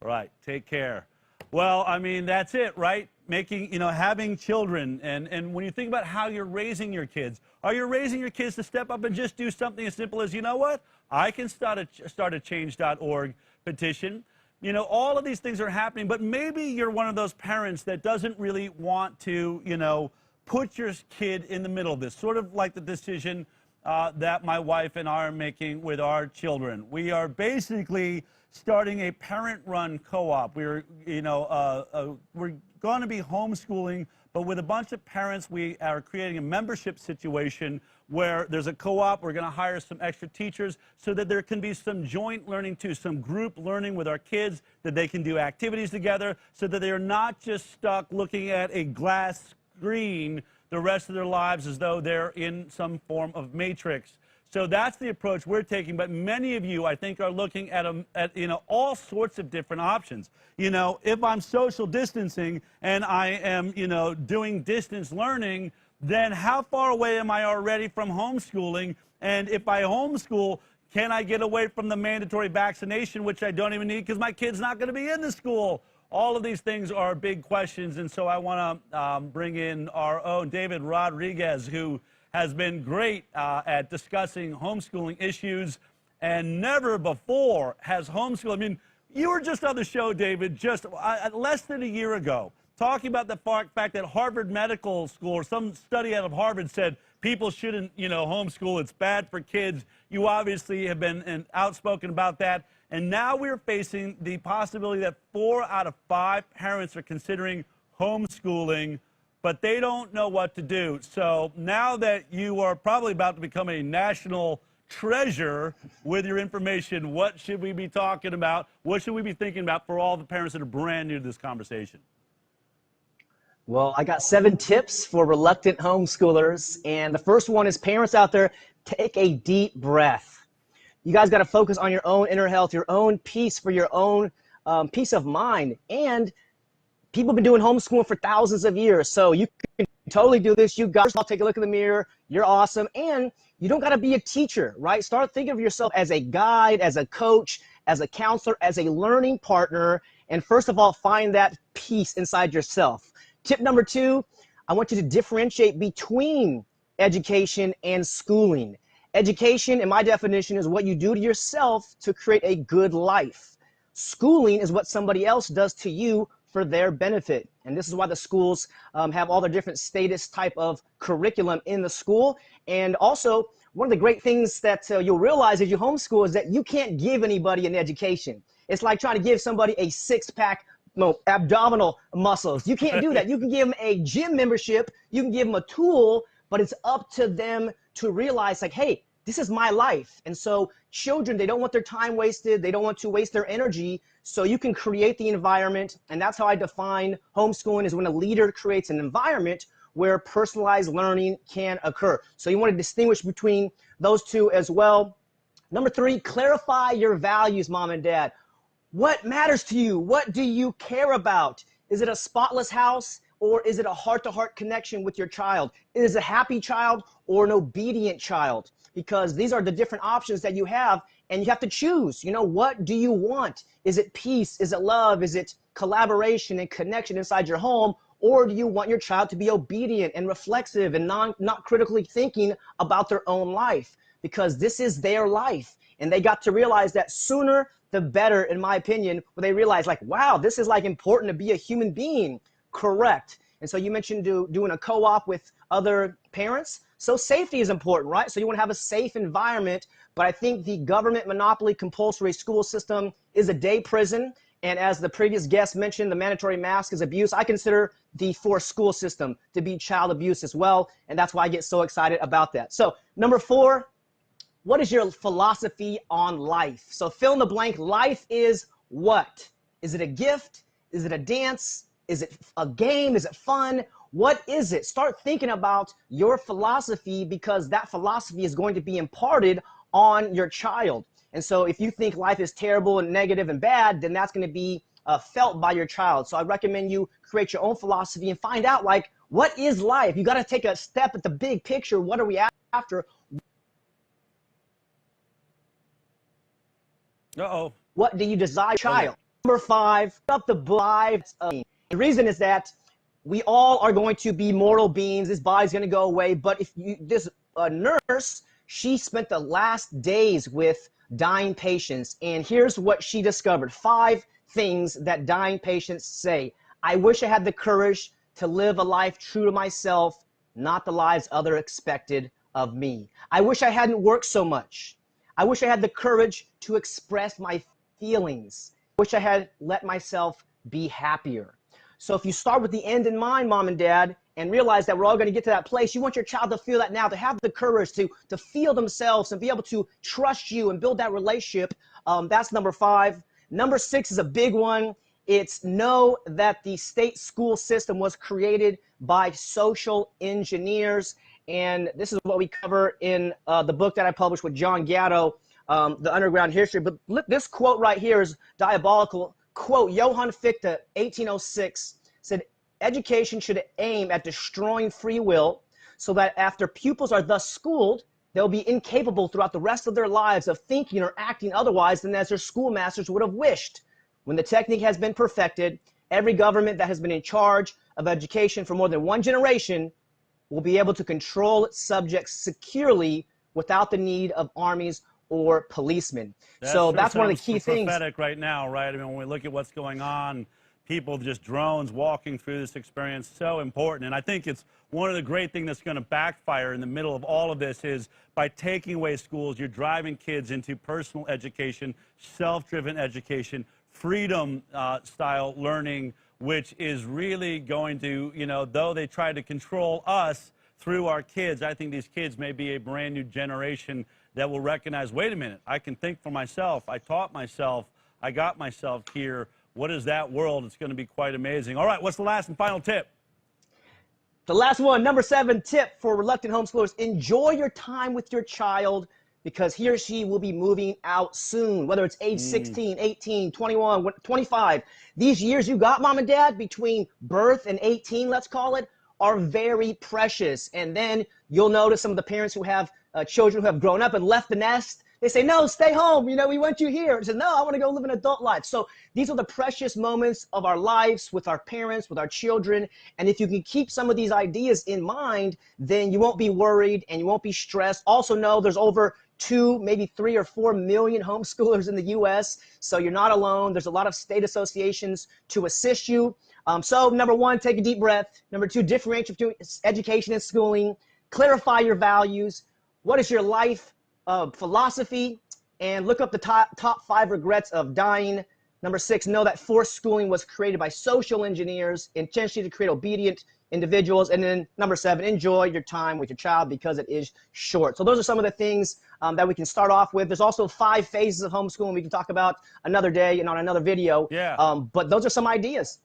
All right, take care. Well, I mean, that's it, right? Having children, and when you think about how you're raising your kids, are you raising your kids to step up and just do something as simple as, you know what, I can start a change.org petition. You know, all of these things are happening, but maybe you're one of those parents that doesn't really want to, you know, put your kid in the middle of this, sort of like the decision that my wife and I are making with our children. We are basically starting a parent-run co-op. We're going to be homeschooling, but with a bunch of parents, we are creating a membership situation where there's a co-op. We're going to hire some extra teachers so that there can be some joint learning too, some group learning with our kids, that they can do activities together so that they're not just stuck looking at a glass screen the rest of their lives as though they're in some form of matrix. So that's the approach we're taking, but many of you, I think, are looking at all sorts of different options. If I'm social distancing and I am, doing distance learning, then how far away am I already from homeschooling? And if I homeschool, can I get away from the mandatory vaccination, which I don't even need because my kid's not going to be in the school? All of these things are big questions, and so I want to bring in our own David Rodriguez, who has been great at discussing homeschooling issues, and never before has homeschooling. I mean, you were just on the show, David, just less than a year ago, talking about the fact that Harvard Medical School, or some study out of Harvard, said people shouldn't, homeschool. It's bad for kids. You obviously have been outspoken about that. And now we're facing the possibility that 4 out of 5 parents are considering homeschooling, but they don't know what to do. So now that you are probably about to become a national treasure with your information, what should we be talking about? What should we be thinking about for all the parents that are brand new to this conversation? Well, I got 7 tips for reluctant homeschoolers. And the first one is, parents out there, take a deep breath. You guys got to focus on your own inner health, your own peace, for your own peace of mind. And people have been doing homeschooling for thousands of years, so you can totally do this. You guys all take a look in the mirror. You're awesome. And you don't got to be a teacher, right? Start thinking of yourself as a guide, as a coach, as a counselor, as a learning partner. And first of all, find that peace inside yourself. Tip number 2, I want you to differentiate between education and schooling. Education, in my definition, is what you do to yourself to create a good life. Schooling is what somebody else does to you for their benefit. And this is why the schools have all their different status type of curriculum in the school. And also, one of the great things that you'll realize as you homeschool is that you can't give anybody an education. It's like trying to give somebody a 6-pack abdominal muscles. You can't do that. You can give them a gym membership, you can give them a tool, but it's up to them to realize, like, hey, this is my life. And so children, they don't want their time wasted. They don't want to waste their energy. So you can create the environment. And that's how I define homeschooling, is when a leader creates an environment where personalized learning can occur. So you want to distinguish between those two as well. Number 3, clarify your values, mom and dad. What matters to you? What do you care about? Is it a spotless house? Or is it a heart-to-heart connection with your child? Is it a happy child or an obedient child? Because these are the different options that you have, and you have to choose. What do you want? Is it peace? Is it love? Is it collaboration and connection inside your home? Or do you want your child to be obedient and reflexive and not critically thinking about their own life? Because this is their life, and they got to realize that sooner the better, in my opinion, when they realize, like, wow, this is like important to be a human being. Correct. And so you mentioned doing a co-op with other parents. So safety is important, right? So you want to have a safe environment. But I think the government monopoly compulsory school system is a day prison. And as the previous guest mentioned, the mandatory mask is abuse. I consider the forced school system to be child abuse as well. And that's why I get so excited about that. So number 4, what is your philosophy on life? So fill in the blank. Life is what? Is it a gift? Is it a dance? Is it a game? Is it fun? What is it? Start thinking about your philosophy, because that philosophy is going to be imparted on your child. And so if you think life is terrible and negative and bad, then that's going to be felt by your child. So I recommend you create your own philosophy and find out, like, what is life? You got to take a step at the big picture. What are we after? Uh-oh. What do you desire, child? Number 5, up the lives of. The reason is that we all are going to be mortal beings. This body's going to go away. But if this nurse, she spent the last days with dying patients. And here's what she discovered. 5 things that dying patients say. I wish I had the courage to live a life true to myself not the lives others expected of me. I wish I hadn't worked so much. I wish I had the courage to express my feelings. I wish I had let myself be happier. So if you start with the end in mind, mom and dad, and realize that we're all going to get to that place, you want your child to feel that now, to have the courage to feel themselves and be able to trust you and build that relationship. That's number 5. Number 6 is a big one. It's know that the state school system was created by social engineers. And this is what we cover in the book that I published with John Gatto, The Underground History. But look, this quote right here is diabolical. Quote, Johann Fichte, 1806, said, education should aim at destroying free will so that after pupils are thus schooled, they'll be incapable throughout the rest of their lives of thinking or acting otherwise than as their schoolmasters would have wished. When the technique has been perfected, every government that has been in charge of education for more than one generation will be able to control its subjects securely without the need of armies or policemen. So that's one of the key things. Prophetic right now, right? I mean, when we look at what's going on, people, just drones walking through this experience, so important. And I think it's one of the great things that's going to backfire in the middle of all of this is by taking away schools, you're driving kids into personal education, self-driven education, freedom style learning, which is really going to, you know, though they try to control us through our kids, I think these kids may be a brand new generation that will recognize, wait a minute, I can think for myself. I taught myself. I got myself here. What is that world? It's going to be quite amazing. All right, what's the last and final tip? The last one, number 7 tip for reluctant homeschoolers, enjoy your time with your child because he or she will be moving out soon, whether it's age 16, 18, 21, 25. These years you got, mom and dad, between birth and 18, let's call it, are very precious. And then you'll notice some of the parents who have children who have grown up and left the nest. They say, no, stay home. You know, we want you here. And say, no, I want to go live an adult life. So these are the precious moments of our lives with our parents, with our children. And if you can keep some of these ideas in mind, then you won't be worried and you won't be stressed. Also know there's over 2, maybe 3 or 4 million homeschoolers in the U.S. So you're not alone. There's a lot of state associations to assist you. So number 1, take a deep breath. Number 2, differentiate between education and schooling. Clarify your values. What is your life philosophy? And look up the top 5 regrets of dying. Number 6, know that forced schooling was created by social engineers intentionally to create obedient individuals. And then number 7, enjoy your time with your child because it is short. So those are some of the things that we can start off with. There's also 5 phases of homeschooling we can talk about another day and on another video. Yeah. But those are some ideas.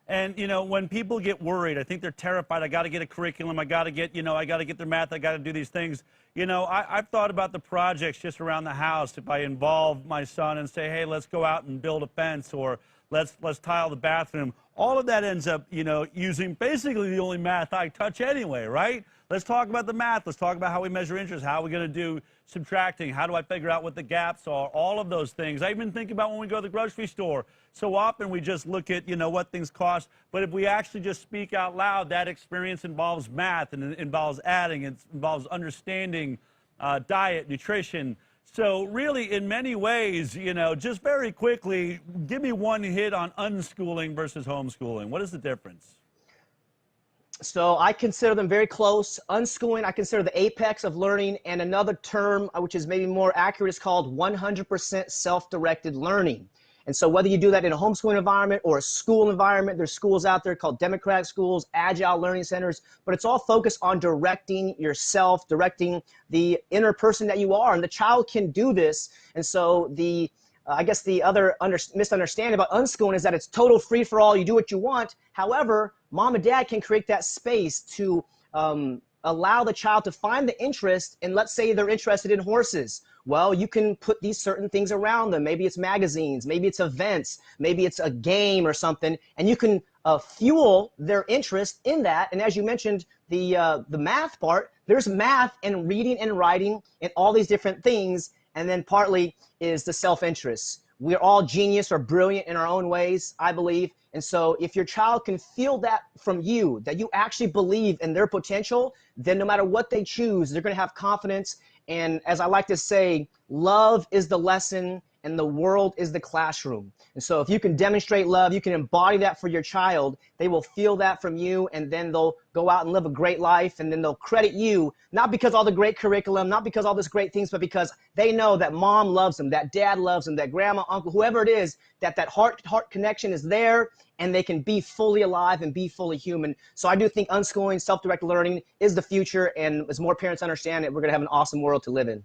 And, you know, when people get worried, I think they're terrified. I got to get a curriculum. I got to get, you know, I got to get their math. I got to do these things. You know, I've thought about the projects just around the house. If I involve my son and say, hey, let's go out and build a fence or let's tile the bathroom. All of that ends up, you know, using basically the only math I touch anyway, right? Let's talk about the math. Let's talk about how we measure interest. How are we going to do subtracting? How do I figure out what the gaps are? All of those things. I even think about when we go to the grocery store. So often we just look at, you know, what things cost. But if we actually just speak out loud, that experience involves math and it involves adding. It involves understanding diet, nutrition. So really, in many ways, you know, just very quickly, give me one hit on unschooling versus homeschooling. What is the difference? So I consider them very close. Unschooling, I consider the apex of learning, and another term, which is maybe more accurate, is called 100% self-directed learning. And so whether you do that in a homeschooling environment or a school environment, there's schools out there called democratic schools, agile learning centers, but it's all focused on directing yourself, directing the inner person that you are, and the child can do this. And so I guess the other misunderstanding about unschooling is that it's total free for all. You do what you want. However, mom and dad can create that space to allow the child to find the interest. And let's say they're interested in horses. Well, you can put these certain things around them. Maybe it's magazines, maybe it's events, maybe it's a game or something, and you can fuel their interest in that. And as you mentioned, the math part, there's math and reading and writing and all these different things. And then partly is the self-interest. We're all genius or brilliant in our own ways, I believe. And so if your child can feel that from you, that you actually believe in their potential, then no matter what they choose, they're going to have confidence. And as I like to say, love is the lesson and the world is the classroom. And so if you can demonstrate love, you can embody that for your child, they will feel that from you, and then they'll go out and live a great life, and then they'll credit you, not because all the great curriculum, not because all these great things, but because they know that mom loves them, that dad loves them, that grandma, uncle, whoever it is, that heart connection is there, and they can be fully alive and be fully human. So I do think unschooling, self-directed learning is the future, and as more parents understand it, we're gonna have an awesome world to live in.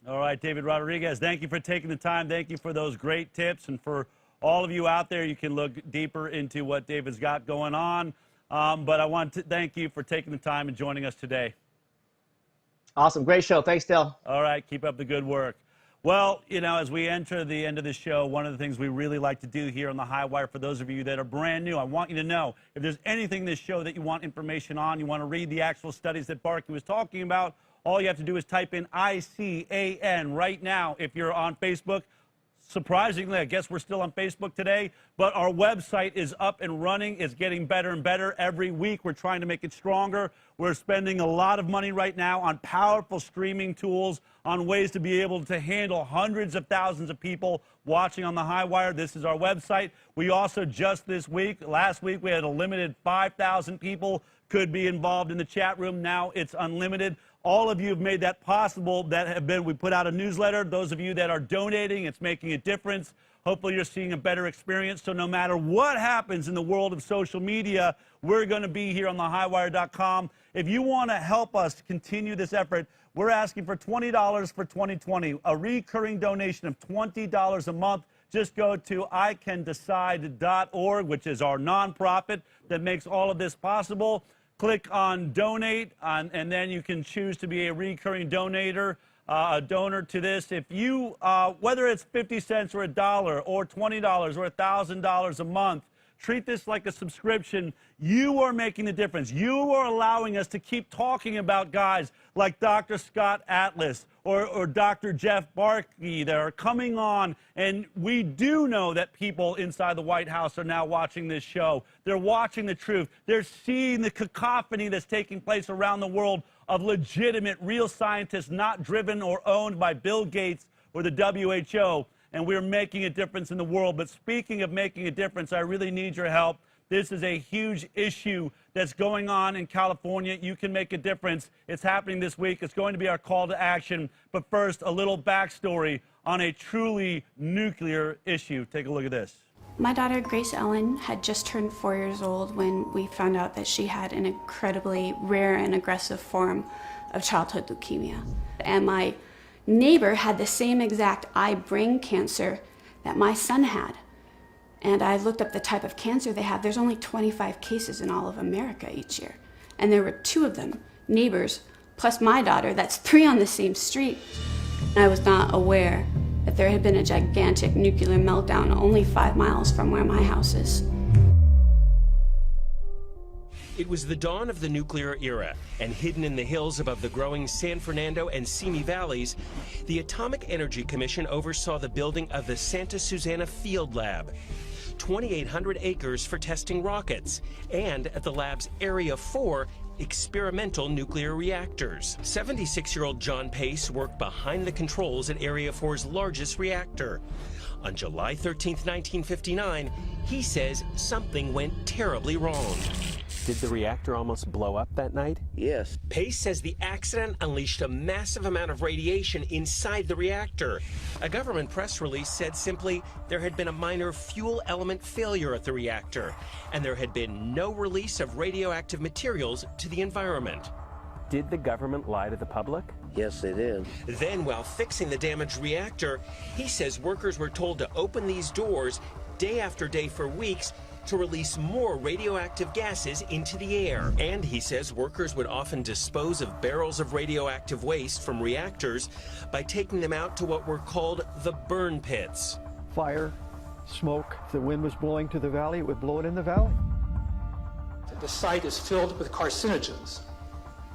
All right, David Rodriguez, thank you for taking the time. Thank you for those great tips. And for all of you out there, you can look deeper into what David's got going on. But I want to thank you for taking the time and joining us today. Awesome. Great show. Thanks, Dale. All right. Keep up the good work. Well, you know, as we enter the end of the show, one of the things we really like to do here on the High Wire, for those of you that are brand new, I want you to know if there's anything in this show that you want information on, you want to read the actual studies that Barkey was talking about, all you have to do is type in ICAN right now if you're on Facebook. Surprisingly, I guess we're still on Facebook today, but our website is up and running. It's getting better and better every week. We're trying to make it stronger. We're spending a lot of money right now on powerful streaming tools, on ways to be able to handle hundreds of thousands of people watching on the High Wire. This is our website. We also just this week, last week, we had a limited 5,000 people could be involved in the chat room. Now it's unlimited. All of you have made that possible. We put out a newsletter. Those of you that are donating, it's making a difference. Hopefully you're seeing a better experience. So no matter what happens in the world of social media, we're going to be here on thehighwire.com. If you want to help us continue this effort, we're asking for $20 for 2020, a recurring donation of $20 a month. Just go to ICanDecide.org, which is our nonprofit that makes all of this possible. Click on donate, and then you can choose to be a recurring donor to this. If you, whether it's 50 cents or $1 or $20 or $1,000 a month, treat this like a subscription. You are making the difference. You are allowing us to keep talking about guys like Dr. Scott Atlas or Dr. Jeff Barkey that are coming on. And we do know that people inside the White House are now watching this show. They're watching the truth. They're seeing the cacophony that's taking place around the world of legitimate, real scientists not driven or owned by Bill Gates or the WHO. And we're making a difference in the world. But speaking of making a difference, I really need your help. This is a huge issue that's going on in California. You can make a difference. It's happening this week. It's going to be our call to action. But first, a little backstory on a truly nuclear issue. Take a look at this. My daughter, Grace Ellen, had just turned 4 years old when we found out that she had an incredibly rare and aggressive form of childhood leukemia. And my neighbor had the same exact eye brain cancer that my son had. And I looked up the type of cancer they have. There's only 25 cases in all of America each year. And there were 2 of them, neighbors, plus my daughter. That's 3 on the same street. And I was not aware that there had been a gigantic nuclear meltdown only 5 miles from where my house is. It was the dawn of the nuclear era, and hidden in the hills above the growing San Fernando and Simi valleys, the Atomic Energy Commission oversaw the building of the Santa Susana Field Lab, 2,800 acres for testing rockets, and at the lab's Area 4, experimental nuclear reactors. 76-year-old John Pace worked behind the controls at Area 4's largest reactor. On July 13, 1959, he says something went terribly wrong. Did the reactor almost blow up that night? Yes. Pace says the accident unleashed a massive amount of radiation inside the reactor. A government press release said simply there had been a minor fuel element failure at the reactor, and there had been no release of radioactive materials to the environment. Did the government lie to the public? Yes, they did. Then, while fixing the damaged reactor, he says workers were told to open these doors day after day for weeks to release more radioactive gases into the air. And he says workers would often dispose of barrels of radioactive waste from reactors by taking them out to what were called the burn pits. Fire, smoke, if the wind was blowing to the valley, it would blow it in the valley. The site is filled with carcinogens,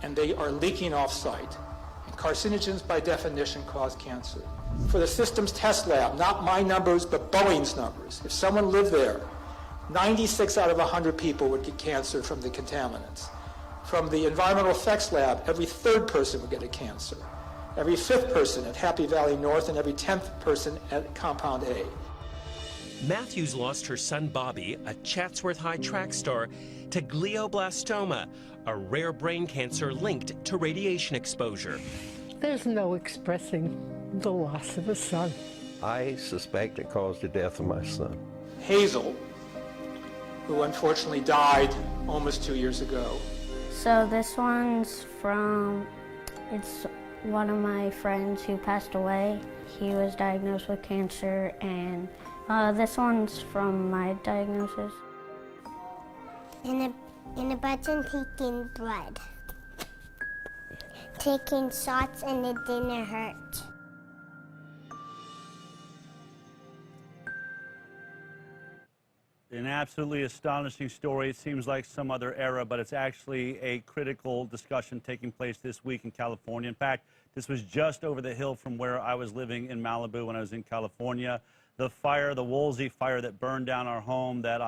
and they are leaking off-site. And carcinogens, by definition, cause cancer. For the systems test lab, not my numbers, but Boeing's numbers, if someone lived there, 96 out of 100 people would get cancer from the contaminants. From the environmental effects lab, every 3rd person would get a cancer. every 5th person at Happy Valley North, and every 10th person at Compound A. Matthews lost her son Bobby, a Chatsworth High track star, to glioblastoma, a rare brain cancer linked to radiation exposure. There's no expressing the loss of a son. I suspect it caused the death of my son. Hazel, who unfortunately died almost 2 years ago. So this one's from, it's one of my friends who passed away. He was diagnosed with cancer, and this one's from my diagnosis. In a button taking bread. Taking shots and it didn't hurt. An absolutely astonishing story. It seems like some other era, but it's actually a critical discussion taking place this week in California. In fact, this was just over the hill from where I was living in Malibu when I was in California. The fire, the Woolsey fire that burned down our home that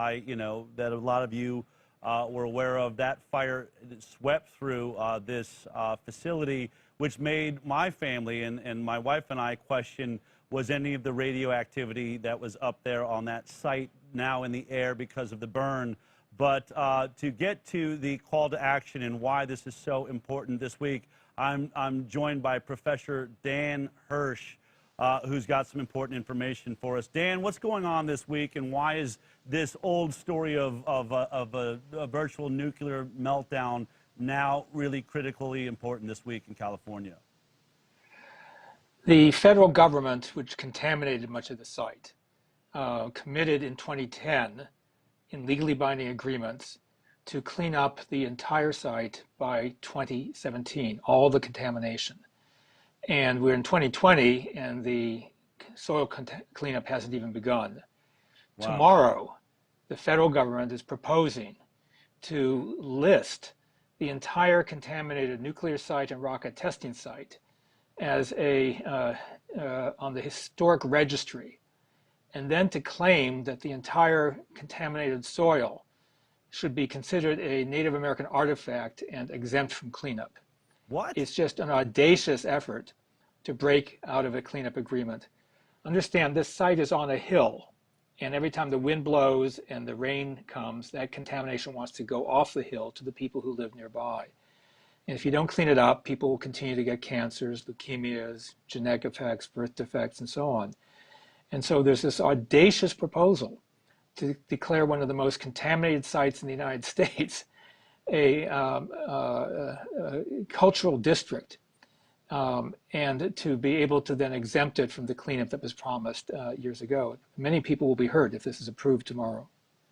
that a lot of you were aware of, that fire swept through this facility, which made my family and my wife and I question, was any of the radioactivity that was up there on that site now in the air because of the burn. But to get to the call to action and why this is so important this week, I'm joined by Professor Dan Hirsch, who's got some important information for us. Dan, what's going on this week, and why is this old story of a virtual nuclear meltdown now really critically important this week in California? The federal government, which contaminated much of the site, committed in 2010 in legally binding agreements to clean up the entire site by 2017, all the contamination. And we're in 2020 and the soil cleanup hasn't even begun. Wow. Tomorrow, the federal government is proposing to list the entire contaminated nuclear site and rocket testing site as on the historic registry, and then to claim that the entire contaminated soil should be considered a Native American artifact and exempt from cleanup. What? It's just an audacious effort to break out of a cleanup agreement. Understand, this site is on a hill, and every time the wind blows and the rain comes, that contamination wants to go off the hill to the people who live nearby. And if you don't clean it up, people will continue to get cancers, leukemias, genetic effects, birth defects, and so on. And so there's this audacious proposal to declare one of the most contaminated sites in the United States a cultural district, and to be able to then exempt it from the cleanup that was promised years ago. Many people will be hurt if this is approved tomorrow.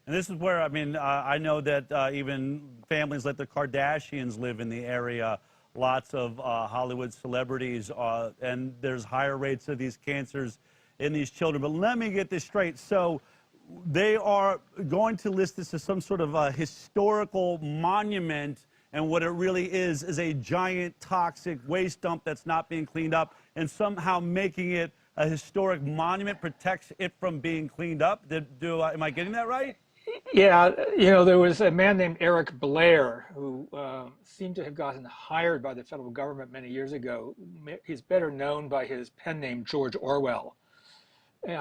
And this is where, I mean, I know that even families like the Kardashians live in the area, lots of Hollywood celebrities, and there's higher rates of these cancers in these children. But let me get this straight. So they are going to list this as some sort of a historical monument, and what it really is a giant toxic waste dump that's not being cleaned up, and somehow making it a historic monument protects it from being cleaned up. Am I getting that right? Yeah, you know, there was a man named Eric Blair who seemed to have gotten hired by the federal government many years ago. He's better known by his pen name, George Orwell.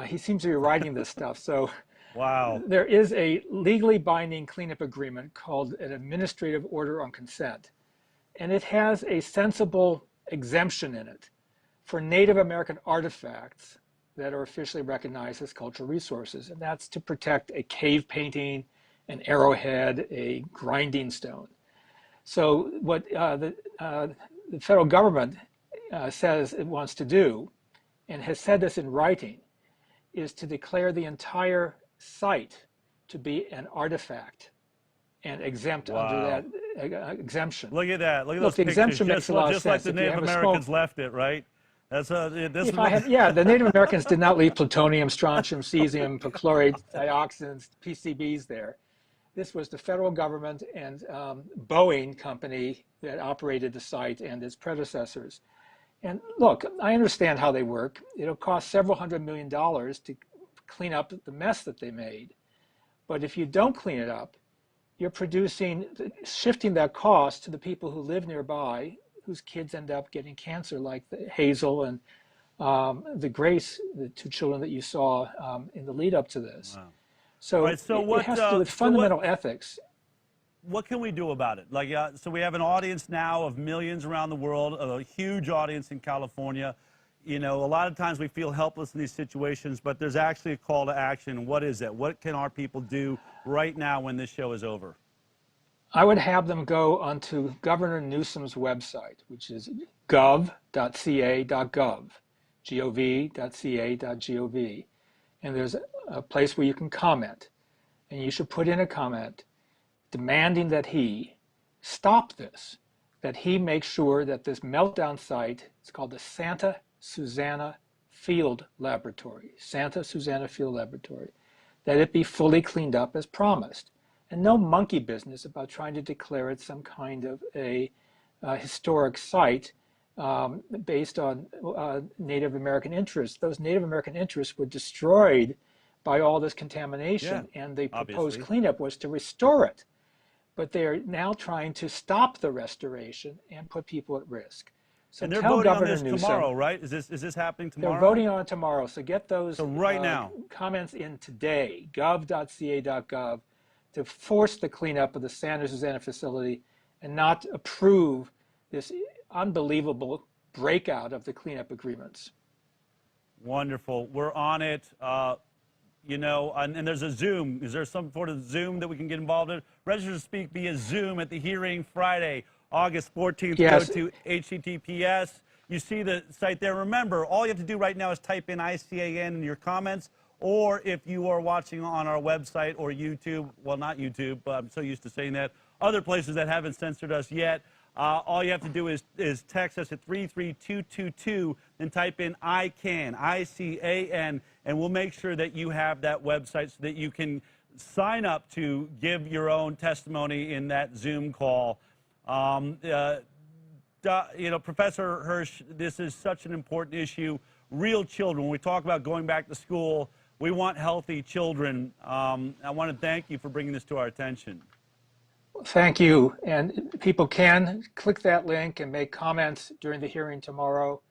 He seems to be writing this stuff. So wow. There is a legally binding cleanup agreement called an Administrative Order on Consent. And it has a sensible exemption in it for Native American artifacts that are officially recognized as cultural resources. And that's to protect a cave painting, an arrowhead, a grinding stone. So what the federal government says it wants to do, and has said this in writing, is to declare the entire site to be an artifact and exempt under that exemption. Look at that. Look at Look, those the exemption pictures. makes a lot of just sense. like the Native Americans left it, right? That's yeah, the Native Americans did not leave plutonium, strontium, cesium, perchlorate, dioxins, PCBs there. This was the federal government and Boeing company that operated the site and its predecessors. And look, I understand how they work. It'll cost several $100 million to clean up the mess that they made. But if you don't clean it up, you're shifting that cost to the people who live nearby, whose kids end up getting cancer, like Hazel and the Grace, the two children that you saw in the lead up to this. Wow. So, Right, so it has to do with fundamental ethics. What can we do about it? Like, so we have an audience now of millions around the world, a huge audience in California. You know, a lot of times we feel helpless in these situations, but there's actually a call to action. What is it? What can our people do right now when this show is over? I would have them go onto Governor Newsom's website, which is gov.ca.gov, gov.ca.gov. And there's a place where you can comment. And you should put in a comment demanding that he stop this, that he make sure that this meltdown site, it's called the Santa Susana Field Laboratory, Santa Susana Field Laboratory, that it be fully cleaned up as promised. And no monkey business about trying to declare it some kind of a historic site based on Native American interests. Those Native American interests were destroyed by all this contamination, and the proposed cleanup was to restore it. But they're now trying to stop the restoration and put people at risk. So and they're tell voting Governor on this Newsom, tomorrow, right? Is this happening tomorrow? they're voting on it tomorrow. So get those right now. comments in today, gov.ca.gov, to force the cleanup of the Santa Susana facility and not approve this unbelievable breakout of the cleanup agreements. Wonderful. We're on it. You know, and there's a Zoom. Is there some sort of Zoom that we can get involved in? Register to speak via Zoom at the hearing Friday, August 14th. Yes. Go to HTTPS. You see the site there. Remember, all you have to do right now is type in ICAN in your comments, or if you are watching on our website or YouTube, well, not YouTube, but I'm so used to saying that, other places that haven't censored us yet, all you have to do is text us at 33222 and type in ICAN, I-C-A-N, and we'll make sure that you have that website so that you can sign up to give your own testimony in that Zoom call. You know, Professor Hirsch, this is such an important issue. Real children, when we talk about going back to school, we want healthy children. I want to thank you for bringing this to our attention. Thank you. And people can click that link and make comments during the hearing tomorrow.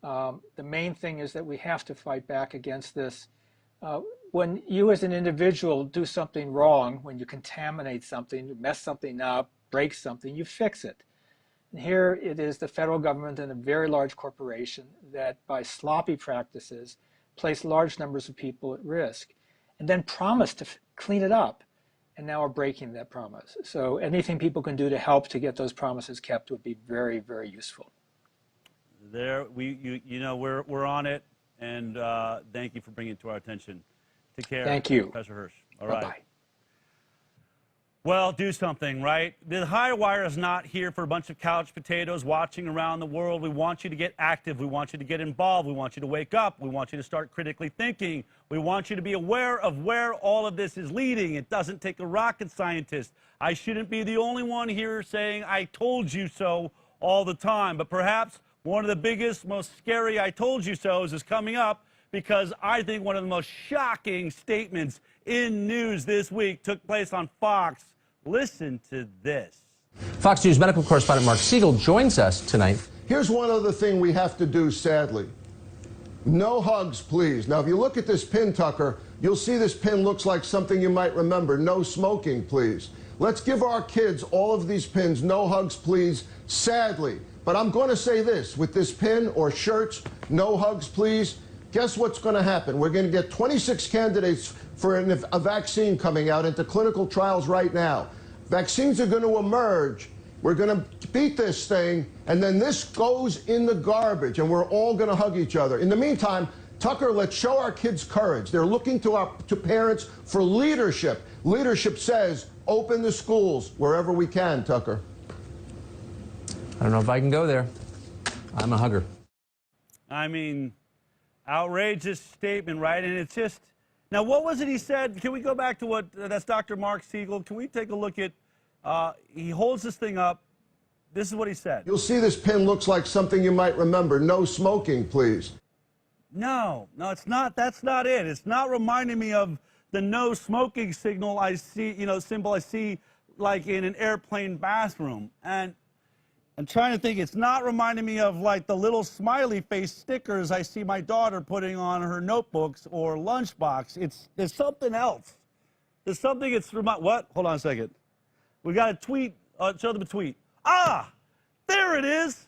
The main thing is that we have to fight back against this. When you as an individual do something wrong, when you contaminate something, mess something up, break something, you fix it. And here it is the federal government and a very large corporation that by sloppy practices place large numbers of people at risk and then promise to clean it up. And now are breaking that promise. So anything people can do to help to get those promises kept would be very, very useful. There, you know, we're on it, and thank you for bringing it to our attention. Take care. Thank you, Professor Hirsch. All right. Bye-bye. Well, do something, right? The High Wire is not here for a bunch of couch potatoes watching around the world. We want you to get active. We want you to get involved. We want you to wake up. We want you to start critically thinking. We want you to be aware of where all of this is leading. It doesn't take a rocket scientist. I shouldn't be the only one here saying, I told you so all the time. But perhaps one of the biggest, most scary I told you so's is coming up, because I think one of the most shocking statements in news this week took place on Fox. Listen to this. Fox News medical correspondent Mark Siegel joins us tonight. Here's one other thing we have to do, sadly. No hugs, please. Now, if you look at this pin, Tucker, you'll see this pin looks like something you might remember. No smoking, please. Let's give our kids all of these pins. No hugs, please. Sadly. But I'm going to say this. With this pin or shirts, no hugs, please, guess what's going to happen? We're going to get 26 candidates for a vaccine coming out into clinical trials right now. Vaccines are going to emerge. We're going to beat this thing, and then this goes in the garbage, and we're all going to hug each other. In the meantime, Tucker, let's show our kids courage. They're looking to parents for leadership. Leadership says, open the schools wherever we can, Tucker. I don't know if I can go there. I'm a hugger. I mean, outrageous statement, right? And it's just, now what was it he said? Can we go back to what, that's Dr. Mark Siegel. Can we take a look at, he holds this thing up. This is what he said. You'll see this pin looks like something you might remember. No smoking, please. No, it's not. That's not it. It's not reminding me of the no smoking signal I see, symbol I see like in an airplane bathroom. And I'm trying to think. It's not reminding me of like the little smiley face stickers I see my daughter putting on her notebooks or lunchbox. There's something else. There's something what? Hold on a second. We got a tweet. Show them a tweet. Ah, there it is.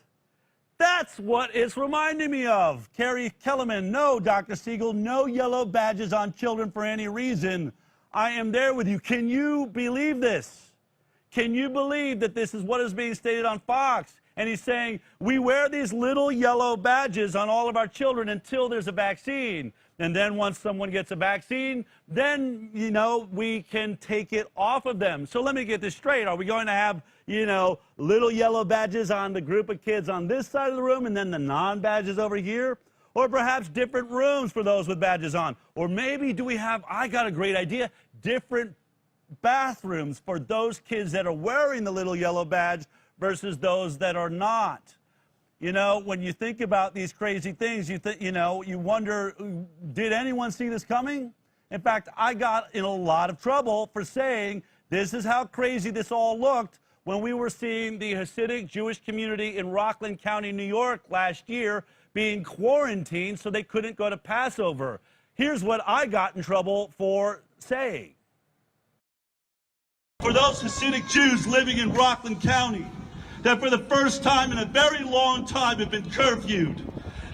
That's what it's reminding me of. Carrie Kellerman, no, Dr. Siegel, no yellow badges on children for any reason. I am there with you. Can you believe this? Can you believe that this is what is being stated on Fox? And he's saying, we wear these little yellow badges on all of our children until there's a vaccine. And then once someone gets a vaccine, then, you know, we can take it off of them. So let me get this straight. Are we going to have, you know, little yellow badges on the group of kids on this side of the room and then the non-badges over here? Or perhaps different rooms for those with badges on? Or maybe do we have, I got a great idea, different bathrooms for those kids that are wearing the little yellow badge versus those that are not? You know, when you think about these crazy things, you wonder, did anyone see this coming? In fact, I got in a lot of trouble for saying this is how crazy this all looked when we were seeing the Hasidic Jewish community in Rockland County, New York last year being quarantined so they couldn't go to Passover. Here's what I got in trouble for saying. For those Hasidic Jews living in Rockland County that for the first time in a very long time have been curfewed,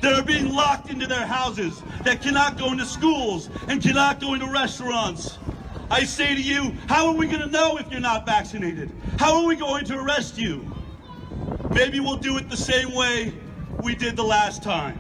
that are being locked into their houses, that cannot go into schools and cannot go into restaurants, I say to you, how are we going to know if you're not vaccinated? How are we going to arrest you? Maybe we'll do it the same way we did the last time.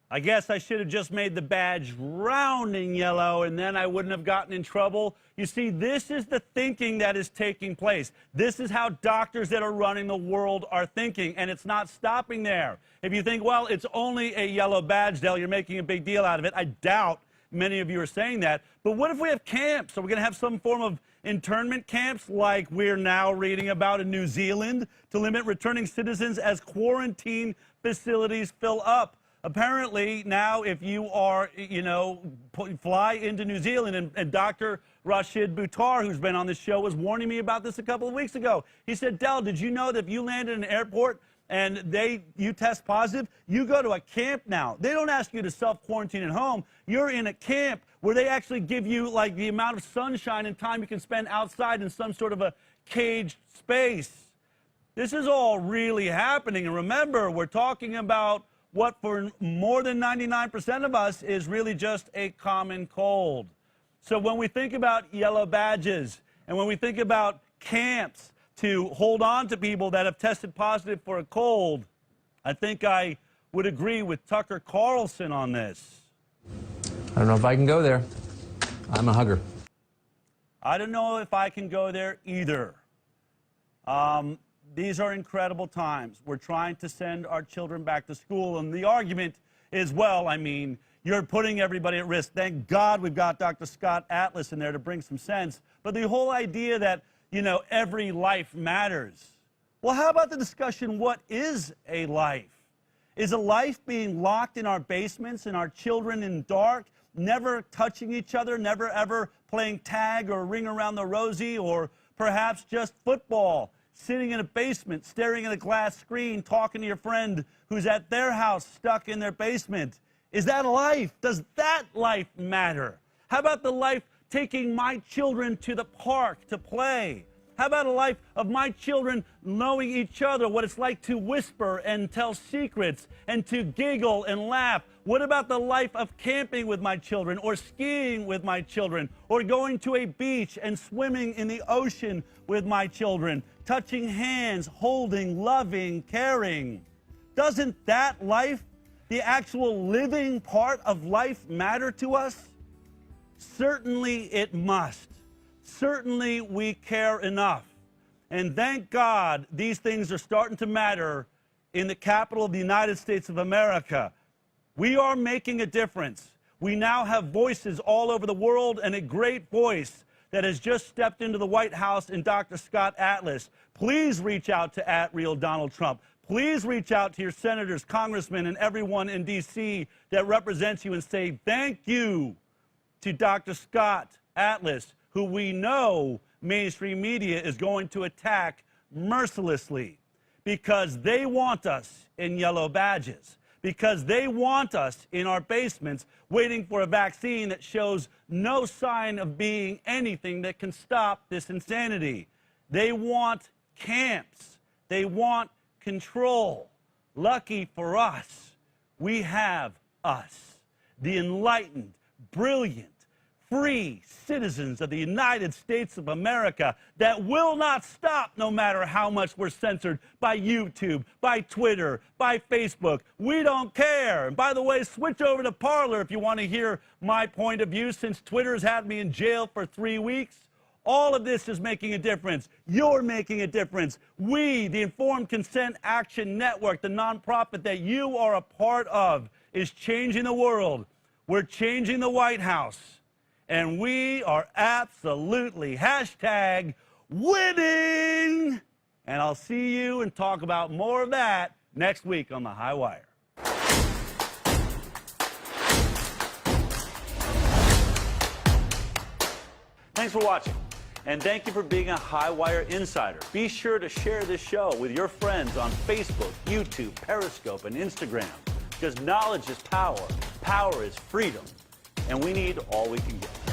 I guess I should have just made the badge rounding yellow and then I wouldn't have gotten in trouble. You see, this is the thinking that is taking place. This is how doctors that are running the world are thinking, and it's not stopping there. If you think, well, it's only a yellow badge, Dell, you're making a big deal out of it. I doubt many of you are saying that. But what if we have camps? Are we going to have some form of internment camps like we're now reading about in New Zealand to limit returning citizens as quarantine facilities fill up? Apparently, now, if you are, you know, fly into New Zealand, and Dr. Rashid Buttar, who's been on this show, was warning me about this a couple of weeks ago. He said, Del, did you know that if you land in an airport and you test positive, you go to a camp now? They don't ask you to self-quarantine at home. You're in a camp where they actually give you, like, the amount of sunshine and time you can spend outside in some sort of a caged space. This is all really happening. And remember, we're talking about what for more than 99% of us is really just a common cold. So when we think about yellow badges and when we think about camps to hold on to people that have tested positive for a cold, I think I would agree with Tucker Carlson on this. I don't know if I can go there. I'm a hugger. I don't know if I can go there either. These are incredible times. We're trying to send our children back to school, and the argument is, well, I mean, you're putting everybody at risk. Thank God we've got Dr. Scott Atlas in there to bring some sense. But the whole idea that, you know, every life matters. Well, how about the discussion, what is a life? Is a life being locked in our basements and our children in dark, never touching each other, never ever playing tag or ring around the rosy, or perhaps just football? Sitting in a basement, staring at a glass screen, talking to your friend who's at their house, stuck in their basement. Is that life? Does that life matter? How about the life taking my children to the park to play? How about a life of my children knowing each other, what it's like to whisper and tell secrets and to giggle and laugh? What about the life of camping with my children, or skiing with my children, or going to a beach and swimming in the ocean with my children, touching hands, holding, loving, caring? Doesn't that life, the actual living part of life, matter to us? Certainly it must. Certainly we care enough. And thank God these things are starting to matter in the capital of the United States of America. We are making a difference. We now have voices all over the world, and a great voice that has just stepped into the White House in Dr. Scott Atlas. Please reach out to @RealDonaldTrump. Please reach out to your senators, congressmen, and everyone in D.C. that represents you and say thank you to Dr. Scott Atlas, who we know mainstream media is going to attack mercilessly. because they want us in yellow badges, because they want us in our basements waiting for a vaccine that shows no sign of being anything that can stop this insanity. They want camps. They want control. Lucky for us, we have us, the enlightened, brilliant, free citizens of the United States of America that will not stop no matter how much we're censored by YouTube, by Twitter, by Facebook. We don't care. And by the way, switch over to Parler if you want to hear my point of view, since Twitter's had me in jail for 3 weeks. All of this is making a difference. You're making a difference. We, the Informed Consent Action Network, the nonprofit that you are a part of, is changing the world. We're changing the White House. And we are absolutely #winning. And I'll see you and talk about more of that next week on The High Wire. Thanks for watching. And thank you for being a High Wire insider. Be sure to share this show with your friends on Facebook, YouTube, Periscope, and Instagram. Because knowledge is power. Power is freedom. And we need all we can get.